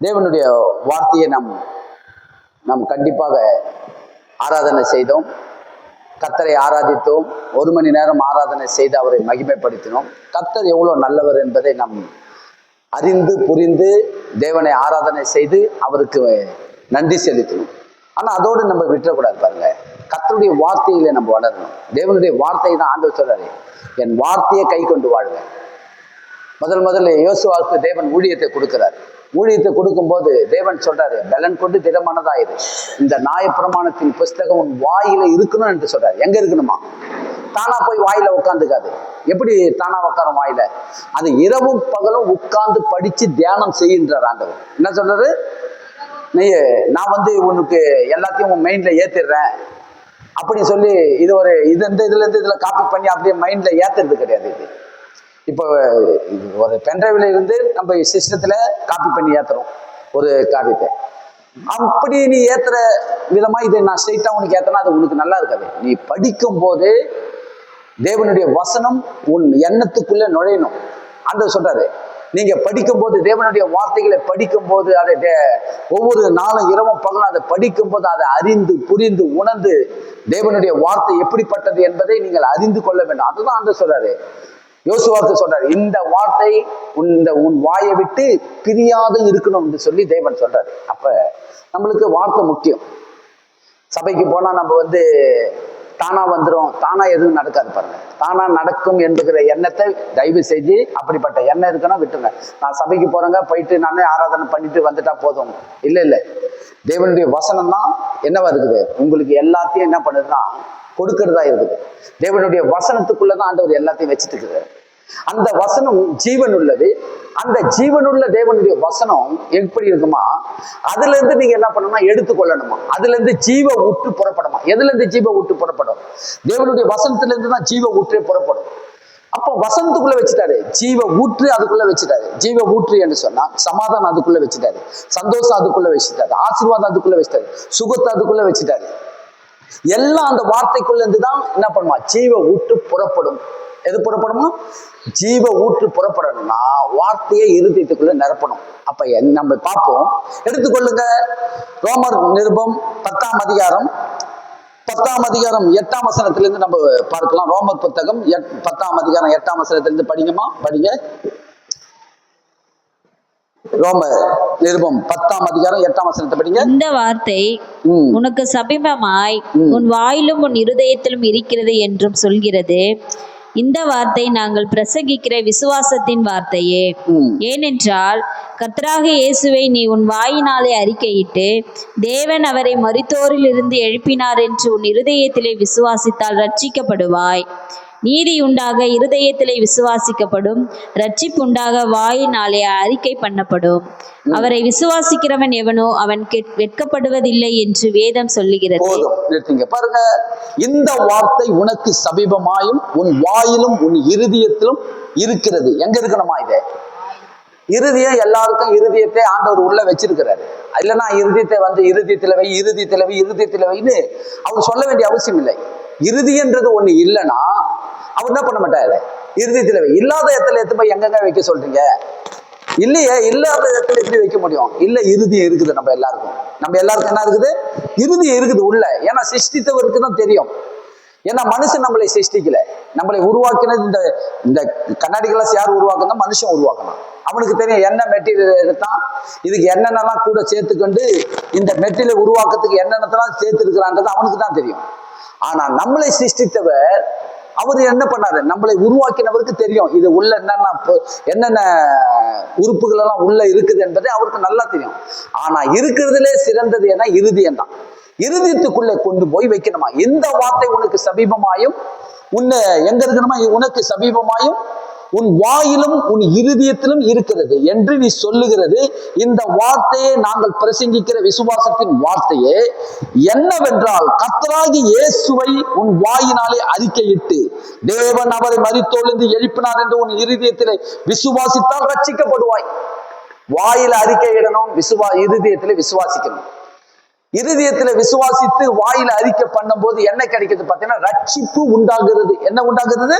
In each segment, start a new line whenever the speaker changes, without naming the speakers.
தேவனுடைய வார்த்தையை நாம் கண்டிப்பாக ஆராதனை செய்தோம். கர்த்தரை ஆராதித்தோம். 1 மணி நேரம் ஆராதனை செய்து அவரை மகிமைப்படுத்தினோம். கர்த்தர் எவ்வளவு நல்லவர் என்பதை நாம் அறிந்து புரிந்து தேவனை ஆராதனை செய்து அவருக்கு நன்றி செலுத்தணும். ஆனா அதோடு நம்ம விட்டுறக்கூடாது. பாருங்க, கர்த்தருடைய வார்த்தையில நம்ம வளரணும். தேவனுடைய வார்த்தையை தான் ஆண்டவர் சொல்றாரு, என் வார்த்தையை கை கொண்டு வாழுங்க. முதல்ல யோசுவாவுக்கு தேவன் ஊழியத்தை கொடுக்கிறார். ஊழியத்தை கொடுக்கும்போது தேவன் சொல்றாரு, பலன் கொண்டு திடமானதாயிரு, இந்த நியாயப்பிரமாணத்தின் புஸ்தகம் உன் வாயில இருக்கணும் என்று சொல்றாரு. எங்க இருக்கணுமா? தானா போய் வாயில உட்காந்துக்காது. எப்படி தானா உட்காரும் வாயில? அது இரவும் பகலும் உட்கார்ந்து படிச்சு தியானம் செய்கின்றார் ஆண்டவர். என்ன சொல்றாரு? நான் உனக்கு எல்லாத்தையும் உன் மைண்ட்ல ஏத்திடுறேன் அப்படின்னு சொல்லி இதுல இருந்து இதுல காப்பி பண்ணி அப்படியே மைண்ட்ல ஏத்துறது கிடையாது. இது இப்போ ஒரு பென்ட்ரைவ்ல இருந்து நம்ம சிஸ்டத்துல காப்பி பண்ணி ஏத்துறோம் ஒரு காரியத்தை. அப்படி நீ ஏத்துற விதமா இதை நான் ஸ்ட்ரெயிட்டா உனக்கு ஏத்தனா அது உனக்கு நல்லா இருக்காது. நீ படிக்கும் போது தேவனுடைய வசனம் உன் எண்ணத்துக்குள்ள நுழையணும். ஆண்டவர் சொல்றாரு, நீங்க படிக்கும் போது தேவனுடைய வார்த்தைகளை படிக்கும் போது அதை ஒவ்வொரு நாளும் இரவும் பகலும் அதை படிக்கும் போது அதை அறிந்து புரிந்து உணர்ந்து தேவனுடைய வார்த்தை எப்படிப்பட்டது என்பதை நீங்கள் அறிந்து கொள்ள வேண்டும். அதுதான் ஆண்டவர் சொல்றாரு. யோசுவாவுக்கு சொல்றாரு, இந்த வார்த்தை உன் வாயை விட்டு பிரியாத இருக்கணும் என்று சொல்லி தேவன் சொல்றாரு. அப்ப நம்மளுக்கு வார்த்தை முக்கியம். சபைக்கு போனா நம்ம தானா வந்துடும், தானா எதுவும் நடக்காது. பாருங்க, தானா நடக்கும் என்கிற எண்ணத்தை தயவு செஞ்சு அப்படிப்பட்ட எண்ணம் இருக்குன்னா விட்டுருங்க. நான் சபைக்கு போறேங்க, போயிட்டு நானே ஆராதனை பண்ணிட்டு வந்துட்டா போதும். இல்லை, தேவனுடைய வசனம் தான் என்னவா இருக்குது, உங்களுக்கு எல்லாத்தையும் என்ன பண்ணுதுன்னா கொடுக்கறதா இருக்குது. தேவனுடைய வசனத்துக்குள்ளதான் ஆண்டவர் எல்லாத்தையும் வச்சுட்டு இருக்குது. அந்த வசனம் ஜீவன் உள்ளது. அந்த ஜீவனுள்ள தேவனுடைய வசனம் எப்படி இருக்குமா, அதுல இருந்து நீங்க என்ன பண்ணணும்னா எடுத்துக்கொள்ளணுமா, அதுல இருந்து ஜீவ ஊற்று புறப்படுமா. எதுல இருந்து ஜீவ ஊற்று புறப்படும்? தேவனுடைய வசனத்துல இருந்து தான் ஜீவ ஊற்றே புறப்படும். அப்போ வசனத்துக்குள்ள வச்சுட்டாரு, ஜீவ ஊற்று அதுக்குள்ள வச்சுட்டாரு. ஜீவ ஊற்று என்று சொன்னா சமாதானம் அதுக்குள்ள வச்சுட்டாரு, சந்தோஷம் அதுக்குள்ள வச்சுட்டாரு, ஆசீர்வாதம் அதுக்குள்ள வச்சுட்டாரு, சுகத்தை அதுக்குள்ள வச்சுட்டாரு. எல்லாம் அந்த வார்த்தைக்குள்ள இருந்து தான் என்ன பண்ணுமா, ஜீவ ஊற்று புறப்படும். எது புறப்படணும்? ஜீவ ஊற்று புறப்படணும்னா வார்த்தையை இருதயத்துக்குள்ள நிரப்பணும். அப்ப நம்ம பார்ப்போம். எடுத்துக்கொள்ளுங்க, ரோமர் நிருபம் 10ஆம் அதிகாரம் 8ஆம் வசனத்திலிருந்து நம்ம பார்க்கலாம். ரோமர் புத்தகம் 10ஆம் அதிகாரம் 8ஆம் வசனத்திலிருந்து படிங்க. ரோமர் நிருபம் 10ஆம் அதிகாரம் 8ஆம் வசனத்தை படிங்க.
இந்த வார்த்தை உனக்கு சமீபமாய் உன் வாயிலும் உன் இருதயத்திலும் இருக்கிறது என்றும் சொல்கிறது. இந்த வார்த்தை நாங்கள் பிரசங்கிக்கிற விசுவாசத்தின் வார்த்தையே. ஏனென்றால் கர்த்தராகிய இயேசுவை நீ உன் வாயினாலே அறிக்கையிட்டு தேவன் அவரை மரித்தோரில் இருந்து எழுப்பினார் என்று உன் இருதயத்திலே விசுவாசித்தால் ரட்சிக்கப்படுவாய். நீதி உண்டாக இருதயத்திலே விசுவாசிக்கப்படும், ரட்சிப்பு உண்டாக வாயினாலே அறிக்கை பண்ணப்படும். அவரை விசுவாசிக்கிறவன் எவனோ அவன் வெட்கப்படுவதில்லை என்று வேதம் சொல்லுகிறது.
பாருங்க, இந்த வார்த்தை உனக்கு சமீபமாயும் உன் வாயிலும் உன் இருதயத்திலும் இருக்கிறது. எங்க இருக்கணுமா? இது இருதயம். எல்லாருக்கும் இருதயத்தை ஆண்டவர் உள்ள வச்சிருக்கிறாரு. இல்லைன்னா இருதயத்துல வைன்னு அவர் சொல்ல வேண்டிய அவசியம் இல்லை. இறுதின்றது ஒண்ணு இல்லைன்னா அவர் என்ன பண்ண மாட்டாரு, இருதயத்துல வை. இல்லாத இடத்துல எடுத்து போய் எங்கெங்க வைக்க சொல்றீங்க? இல்லையே, இல்லாத இடத்துல எப்படி வைக்க முடியும்? இல்ல, இறுதியம் இருக்குது. நம்ம எல்லாருக்கும் என்ன இருக்குது? இறுதியம் இருக்குது உள்ள. ஏன்னா சிருஷ்டித்தவருக்கு தான் தெரியும். ஏன்னா மனுஷன் நம்மளை சிருஷ்டிக்கல, நம்மளை உருவாக்கினது இந்த கண்ணாடி கிளாஸ் யார் உருவாக்குனா? மனுஷன் உருவாக்கணும். அவனுக்கு தெரியும் என்ன மெட்டீரியல் எடுத்தான், இதுக்கு என்னென்னலாம் கூட சேர்த்துக்கொண்டு இந்த மெட்டீரியல் உருவாக்கத்துக்கு என்னென்னலாம் சேர்த்து இருக்கிறான்றது அவனுக்கு தான் தெரியும். ஆனா நம்மளை சிருஷ்டித்தவர் அவர் என்ன பண்ணாரு, நம்மளை உருவாக்கினவருக்கு தெரியும் இது உள்ள என்னென்ன உறுப்புகள் எல்லாம் உள்ள இருக்குது என்பதை அவருக்கு நல்லா தெரியும். ஆனா இருக்கிறதுலே சிறந்தது ஏன்னா இருதயம் தான். இருதயத்துக்குள்ளே கொண்டு போய் வைக்கணுமா. இந்த வார்த்தை உனக்கு சமீபமாயும் எங்க இருக்கணுமா, உனக்கு சமீபமாயும் உன் வாயிலும் உன் இருதயத்திலும் இருக்கிறது என்று நீ சொல்லுகிறது. இந்த வார்த்தையை நாங்கள் பிரசங்கிக்கிற விசுவாசத்தின் வார்த்தையே என்னவென்றால் கர்த்தராகிய இயேசுவை உன் வாயினாலே அறிக்கையிட்டு தேவன் அவரை மரித்தோலிருந்து எழுப்பினார் என்று உன் இருதயத்திலே விசுவாசித்தால் ரட்சிக்கப்படுவாய். வாயில அறிக்கையிடணும், இருதயத்திலே விசுவாசிக்கணும். இருதயத்துல விசுவாசித்து வாயில அறிக்கை பண்ணும் போது என்ன கிடைக்கிறது பார்த்தீங்கன்னா ரட்சிப்பு உண்டாகிறது. என்ன உண்டாகிறது?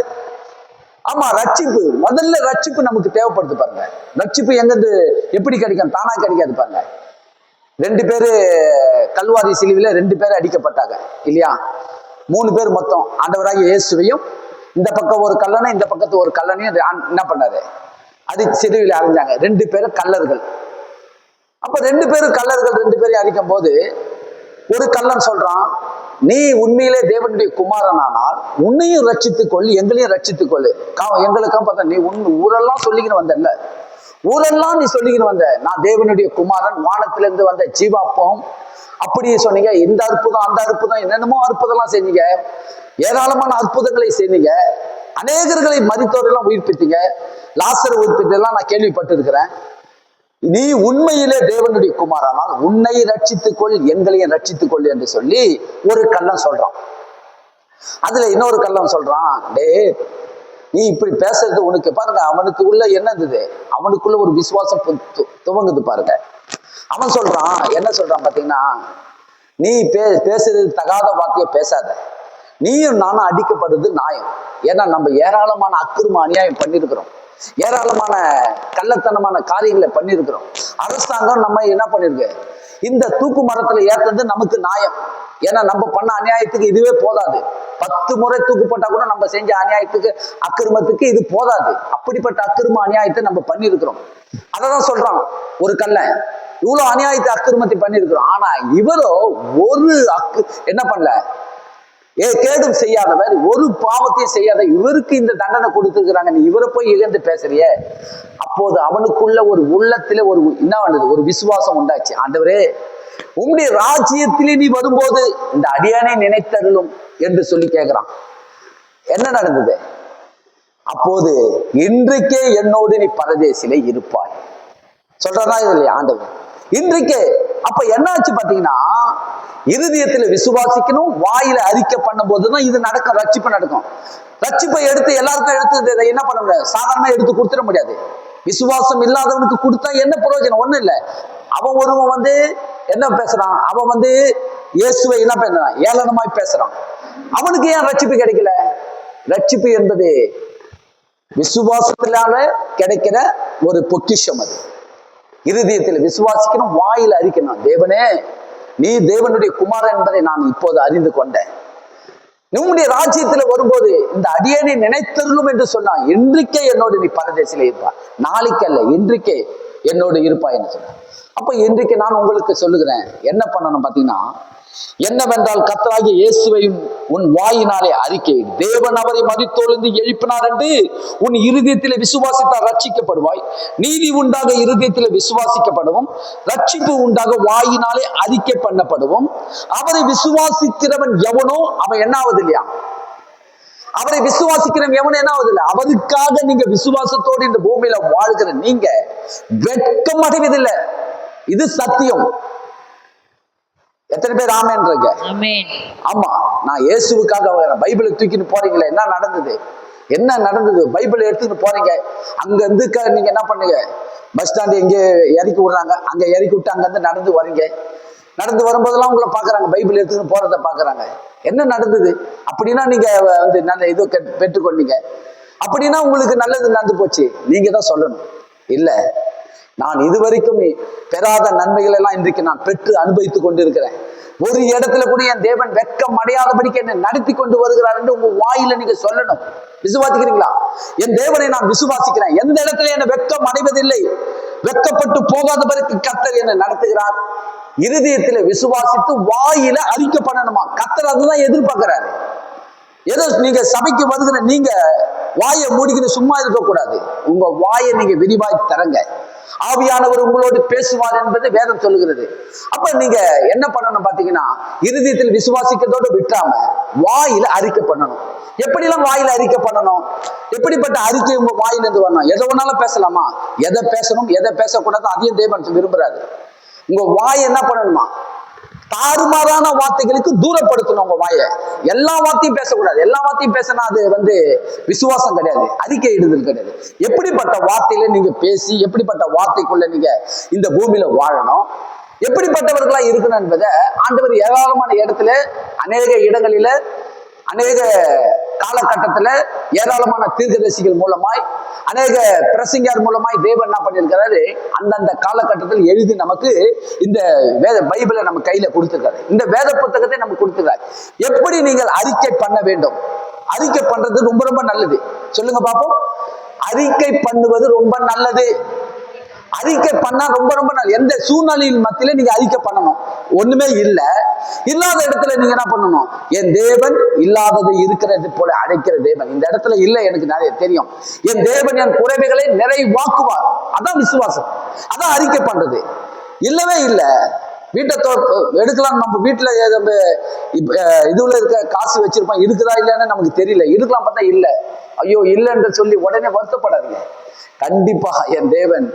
ஆமா, ரட்சிப்பு முதல்ல ரட்சிப்பு நமக்கு தேவைப்படுது பாருங்க. ரட்சிப்பு எங்கிருந்து எப்படி கிடைக்கும்? தானா கிடைக்காது பாருங்க. 2 பேரு கல்வாரி சிலுவையில 2 பேர் அடிக்கப்பட்டாங்க இல்லையா? 3 பேர் மொத்தம் ஆண்டவராகிய இயேசுவையும் இந்த பக்கம் ஒரு கல்லனை இந்த பக்கத்து ஒரு கல்லனையும் என்ன பண்ணாரு? சிலுவையில அரைஞ்சாங்க. 2 பேரும் கல்லர்கள். அப்ப 2 பேரும் கல்லர்கள் 2 பேரையும் அடிக்கும் போது ஒரு கல்லன் சொல்றான், நீ உண்மையிலே தேவனுடைய குமாரனானால் உன்னையும் ரட்சித்துக் கொள், எங்களையும் ரட்சித்துக் கொள்ளு. எங்களுக்கும் பார்த்தா நீ ஊரெல்லாம் சொல்லிக்கின்னு வந்தல்ல, ஊரெல்லாம் நீ சொல்லிக்கின்னு வந்த நான் தேவனுடைய குமாரன், வானத்திலிருந்து வந்த ஜீவாப்பம் அப்படியே சொன்னீங்க. இந்த அற்புதம் அந்த அற்புதம் என்னென்னமோ அற்புதம்லாம் செஞ்சீங்க, ஏராளமான அற்புதங்களை செஞ்சீங்க, அநேகர்களை மரித்தோரெல்லாம் உயிர்ப்பித்தீங்க, லாசரை உயிர்ப்பித்தெல்லாம் நான் கேள்விப்பட்டு இருக்கிறேன். நீ உண்மையிலே தேவனுடைய குமாரனால் உன்னை ரட்சித்துக்கொள், எங்களையும் ரட்சித்துக்கொள் என்று சொல்லி ஒரு கள்ளன் சொல்றான். அதுல இன்னொரு கள்ளன் சொல்றான், டே நீ இப்படி பேசுறது உனக்கு பாருங்க, அவனுக்கு உள்ள என்ன இருந்தது? அவனுக்குள்ள ஒரு விசுவாசம் துவங்குது பாருங்க. அவன் சொல்றான், என்ன சொல்றான் பாத்தீங்கன்னா, நீ பேசுறது தகாத வார்த்தையை பேசாத, நீயும் நானும் அடிக்கப்படுறது நியாயம். ஏன்னா நம்ம ஏராளமான அக்கிரம அநியாயம் பண்ணிருக்கிறோம், ஏராளமான கள்ளத்தனமான காரியங்களை பண்ணிருக்கிறோம். அரசாங்கம் நம்ம என்ன பண்ணிருக்கு? இந்த தூக்கு மரத்துல ஏற்றது நமக்கு நியாயம். ஏன்னா நம்ம பண்ண அநியாயத்துக்கு இதுவே போதாது. 10 முறை தூக்கு போட்டா கூட நம்ம செஞ்ச அநியாயத்துக்கு அக்கிரமத்துக்கு இது போதாது. அப்படிப்பட்ட அக்கிரம அநியாயத்தை நம்ம பண்ணிருக்கிறோம். அததான் சொல்றான் ஒரு கள்ளன், இவ்வளவு அநியாயத்தை அக்கிரமத்தை பண்ணிருக்கிறோம். ஆனா இவரோ ஒரு என்ன பண்ணல, கேடும் செய்யாதவர், ஒரு பாவத்தையும் செய்யாத இவருக்கு இந்த தண்டனை கொடுத்துருக்கிறாங்க, நீ இவரை போய் இழந்து பேசுறிய. அப்போது அவனுக்குள்ள ஒரு உள்ளத்துல ஒரு என்ன வந்தது? ஒரு விசுவாசம் உண்டாச்சு. ஆண்டவரே, உம்முடைய ராஜ்யத்திலே நீ வரும்போது இந்த அடியானை நினைத்தருளும் என்று சொல்லி கேட்கிறான். என்ன நடந்தது? அப்போது இன்றைக்கே என்னோடு நீ பரதேசிலே இருப்பாய் சொல்றதா இல்லையா ஆண்டவர்? இன்றைக்கே. அப்ப என்னாச்சு பாத்தீங்கன்னா, இருதயத்துல விசுவாசிக்கணும், வாயில அறிக்கை பண்ணும் போதுதான் இது நடக்கும், ரட்சிப்பு நடக்கும். ரட்சிப்பை எடுத்து எல்லாருக்கும் எடுத்து என்ன பண்ண முடியாது, சாதாரணமா எடுத்து கொடுத்துட முடியாது. விசுவாசம் இல்லாதவனுக்கு கொடுத்தா என்ன பிரயோஜனம்? ஒண்ணும் இல்லை. அவன் ஒருவன் என்ன பேசுறான், அவன் இயேசுவை என்ன பேசுறான், ஏளனமாய் பேசுறான். அவனுக்கு ஏன் ரட்சிப்பு கிடைக்கல? ரட்சிப்பு என்பது விசுவாசத்தினால கிடைக்கிற ஒரு பொக்கிஷம். அது இருதயத்தில் விசுவாசிக்கணும், வாயில அறிக்கணும், தேவனே நீ தேவனுடைய குமாரன் என்பதை நான் இப்போது அறிந்து கொண்டேன். உம்முடைய ராஜ்யத்துல வரும்போது இந்த அடியனை நினைத்தருளும் என்று சொன்னான். இன்றைக்கே என்னோடு நீ பரதேசில இருப்பா, நாளைக்கு அல்ல, இன்றைக்கே என்னோடு இருப்பா என்று சொன்னான். அப்ப இன்றைக்கு நான் உங்களுக்கு சொல்லுகிறேன், என்ன பண்ணணும் பாத்தீங்கன்னா, என்னவென்றால் கர்த்தராகிய இயேசுவையும் உன் வாயினாலே அறிக்கை, தேவன் அவரை மரித்தோரிலிருந்து எழுப்பினார் என்று உன் இருதயத்திலே விசுவாசித்தால் ரட்சிக்கப்படுவாய். நீதி உண்டாக இருதயத்திலே விசுவாசிக்கப்படவும், ரட்சிப்பு உண்டாக வாயினாலே அறிக்கை பண்ணப்படவும். அவரை விசுவாசிக்கிறவன் எவனோ அவன் என்ன ஆகுது இல்லையா? அவரை விசுவாசிக்கிறவன் எவனோ என்ன ஆகுது இல்லை? அவருக்காக நீங்க விசுவாசத்தோடு இந்த பூமியில வாழ்கிற நீங்க வெட்கம் அடைவதில்லை. இது சத்தியம். எத்தனை பேர் ஆமென்றீங்க? ஆமா, நான் இயேசுவுக்காக பைபிளை தூக்கிட்டு போறீங்களே, என்ன நடந்தது? என்ன நடந்தது? பைபிளை எடுத்துட்டு போறீங்க, அங்க இருந்து நீங்க என்ன பண்ணுங்க, பஸ் ஸ்டாண்டு எங்கே இறக்கி விடுறாங்க, அங்க இறக்கி விட்டு அங்க இருந்து நடந்து வரீங்க. நடந்து வரும்போதெல்லாம் உங்களை பாக்குறாங்க, பைபிள் எடுத்துன்னு போறதை பாக்குறாங்க. என்ன நடந்தது? அப்படின்னா நீங்க நல்ல இது பெற்றுக்கொண்டீங்க, அப்படின்னா உங்களுக்கு நல்லது நடந்து போச்சு, நீங்க தான் சொல்லணும். இல்ல, நான் இதுவரைக்கும் பெறாத நன்மைகள் எல்லாம் இன்றைக்கு நான் பெற்று அனுபவித்துக் கொண்டிருக்கிறேன். ஒரு இடத்துல கூட என் தேவன் வெட்கம் அடையாதபடிக்கு என்னை நடத்தி கொண்டு வருகிறார் என்று உங்க வாயில நீங்க சொல்லணும். விசுவாசிக்கிறீங்களா? என் தேவனை நான் விசுவாசிக்கிறேன், எந்த இடத்துல என்னை வெட்கம் அடைவதில்லை, வெட்கப்பட்டு போகாதபடிக்கு கர்த்தர் என்னை நடத்துகிறார். இருதயத்துல விசுவாசித்து வாயில அறிக்கை பண்ணணுமா? கர்த்தர் அதுதான் எதிர்பார்க்கிறாரு. ஏதோ நீங்க சபைக்கு வருகிற நீங்க வாயை மூடிக்கிட்டு சும்மா இருக்கக்கூடாது. உங்க வாயை நீங்க விரிவாய் தரங்க. ஆவியானவர் உங்களோடு பேசுவார் என்பது வேதம் சொல்லுகிறது. அப்ப நீங்க என்ன பண்ணணும் பாத்தீங்கன்னா, இருதயத்தில் விசுவாசிக்கிறதோடு விட்டுறாம வாயில அறிக்கை பண்ணணும். எப்படிலாம் வாயில அறிக்கை பண்ணணும்? எப்படிப்பட்ட அறிக்கை உங்க வாயில இருந்து வரணும்? எதை வேணாலும் பேசலாமா? எதை பேசணும் எதை பேசக்கூடாது அதையும் தேவன் விரும்புறாரு. உங்க வாய் என்ன பண்ணணுமா? தாறுமாறான வார்த்தைகளுக்கு தூரப்படுத்தணும் உங்க வாயை. எல்லா வார்த்தையும் பேசக்கூடாது. எல்லா வார்த்தையும் பேசினா அது விசுவாசம் கிடையாது, அறிக்கை இடுதல் கிடையாது. எப்படிப்பட்ட வார்த்தையில நீங்க பேசி, எப்படிப்பட்ட வார்த்தைக்குள்ள நீங்க இந்த பூமியில வாழணும், எப்படிப்பட்டவர்களா இருக்கணும் என்பதை ஆண்டவர் ஏராளமான இடத்துல, அநேக இடங்களில, அநேக காலகட்டத்துல ஏராளமான தீர்க்கதரிசிகள் மூலமாய், அநேக பிரசங்கியார் மூலமாய் தேவன் என்ன பண்ணியிருக்கிறாரு, அந்தந்த காலகட்டத்தில் எழுதி நமக்கு இந்த பைபிளை நம்ம கையில கொடுத்திருக்காரு. இந்த வேத புத்தகத்தை நமக்கு கொடுத்திருக்காரு. எப்படி நீங்கள் அறிக்கை பண்ண வேண்டும்? அறிக்கை பண்றது ரொம்ப ரொம்ப நல்லது. சொல்லுங்க பாப்போம். அறிக்கை பண்ணுவது ரொம்ப நல்லது. அறிக்கை பண்ணா ரொம்ப ரொம்ப நல்லது. எந்த சூழ்நிலையின் மத்தியில நீங்க அறிக்கை பண்ணணும். ஒண்ணுமே இல்ல, இல்லாத இடத்துல நீங்க என்ன பண்ணணும்? என் தேவன் இல்லாதது இருக்கிறது போல அழைக்கிற தேவன். இந்த இடத்துல இல்ல, எனக்கு நிறைய தெரியும். என் தேவன் என் குறைவுகளை நிறைவாக்குவார். அதான் விசுவாசம், அதான் அறிக்கை பண்றது. இல்லவே இல்லை. வீட்டை எடுக்கலாம், நம்ம வீட்டுல இதுல இருக்க காசு வச்சிருப்போம், இருக்குதா இல்லைன்னு நமக்கு தெரியல. இருக்கலாம் பார்த்தா இல்ல, ஐயோ இல்லைன்னு சொல்லி உடனே வருத்தப்படாதீங்க. கண்டிப்பாக என் தேவன்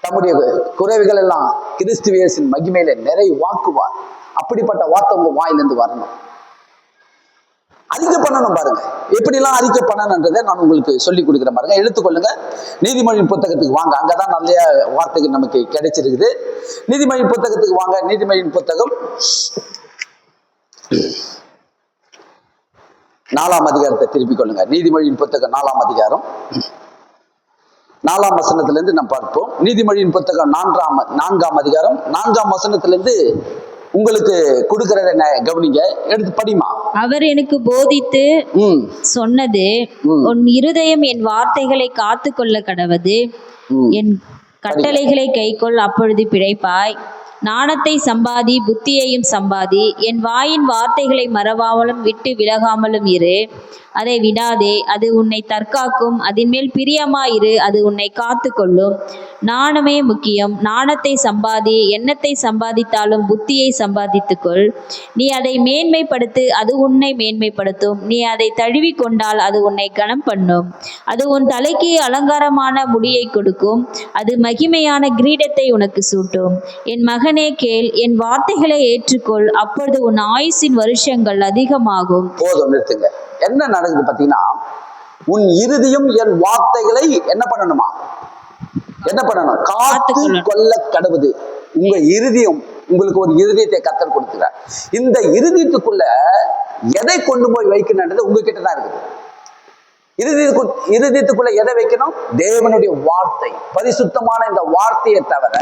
தம்முடைய குறைவுகள் எல்லாம் கிறிஸ்து இயேசுவின் மகிமையில நிறைவாக்குவார். அப்படிப்பட்ட வார்த்தை உங்க வாயிலிருந்து வரணும். அறிக்கை பண்ணணும். பாருங்க எப்படிலாம் அறிக்கை பண்ணணுன்றதை நான் உங்களுக்கு சொல்லி கொடுக்குறேன். பாருங்க, எடுத்துக்கொள்ளுங்க. நீதிமொழியின் புத்தகத்துக்கு வாங்க, அங்கதான் நிறைய வார்த்தைகள் நமக்கு கிடைச்சிருக்குது. நீதிமொழியின் புத்தகத்துக்கு வாங்க. நீதிமொழியின் புத்தகம் 4ஆம் அதிகாரத்தை திருப்பிக் கொள்ளுங்க. நீதிமொழியின் புத்தகம் 4ஆம் அதிகாரம் 4ஆம் வசனத்திலிருந்து நம்ம பார்ப்போம். நீதிமொழியின் புத்தகம் 4ஆம் அதிகாரம் 4ஆம் வசனத்திலிருந்து உங்களுக்கு கொடுக்கிறத கவனிங்க, எடுத்து படிமா.
அவர் எனக்கு போதித்து சொன்னது, உன் இருதயம் என் வார்த்தைகளை காத்து கொள்ள கடவது, என் கட்டளைகளை கைக்கொள், அப்பொழுது பிழைப்பாய். நாணத்தை சம்பாதி, புத்தியையும் சம்பாதி. என் வாயின் வார்த்தைகளை மறவாமலும் விட்டு விலகாமலும் இரு. அதை விடாதே, அது உன்னை தற்காக்கும். அதன் மேல் பிரியமாயிரு, அது உன்னை காத்து கொள்ளும். நாணமே முக்கியம். நாணத்தை சம்பாதி. எண்ணத்தை சம்பாதித்தாலும் புத்தியை சம்பாதித்துக்கொள். நீ அதை மேன்மைப்படுத்து, அது உன்னை மேன்மைப்படுத்தும். நீ அதை தழுவி கொண்டால் அது உன்னை கனம் பண்ணும். அது உன் தலைக்கு அலங்காரமான முடியை கொடுக்கும். அது மகிமையான கிரீடத்தை உனக்கு சூட்டும். என் மகனே கேள், என் வார்த்தைகளை ஏற்றுக்கொள், அப்பொழுது உன் ஆயுசின் வருஷங்கள் அதிகமாகும்.
போதும், நிறுத்துங்க. என்ன நடக்குது பாத்தீங்கன்னா, உன் இருதயம் என் வார்த்தைகளை என்ன பண்ணணுமா? என்ன பண்ணணும்? காத்து கொள்ள கடவுது. உங்க இருதயம், உங்களுக்கு ஒரு இருதயத்தை கர்த்தர் கொடுத்துக்கிறார். இந்த இருதயத்துக்குள்ள எதை கொண்டு போய் வைக்கணும்ன்றது உங்ககிட்ட தான் இருக்குது. இருதயத்துக்குள்ள எதை வைக்கணும்? தேவனுடைய வார்த்தை, பரிசுத்தமான இந்த வார்த்தையை தவிர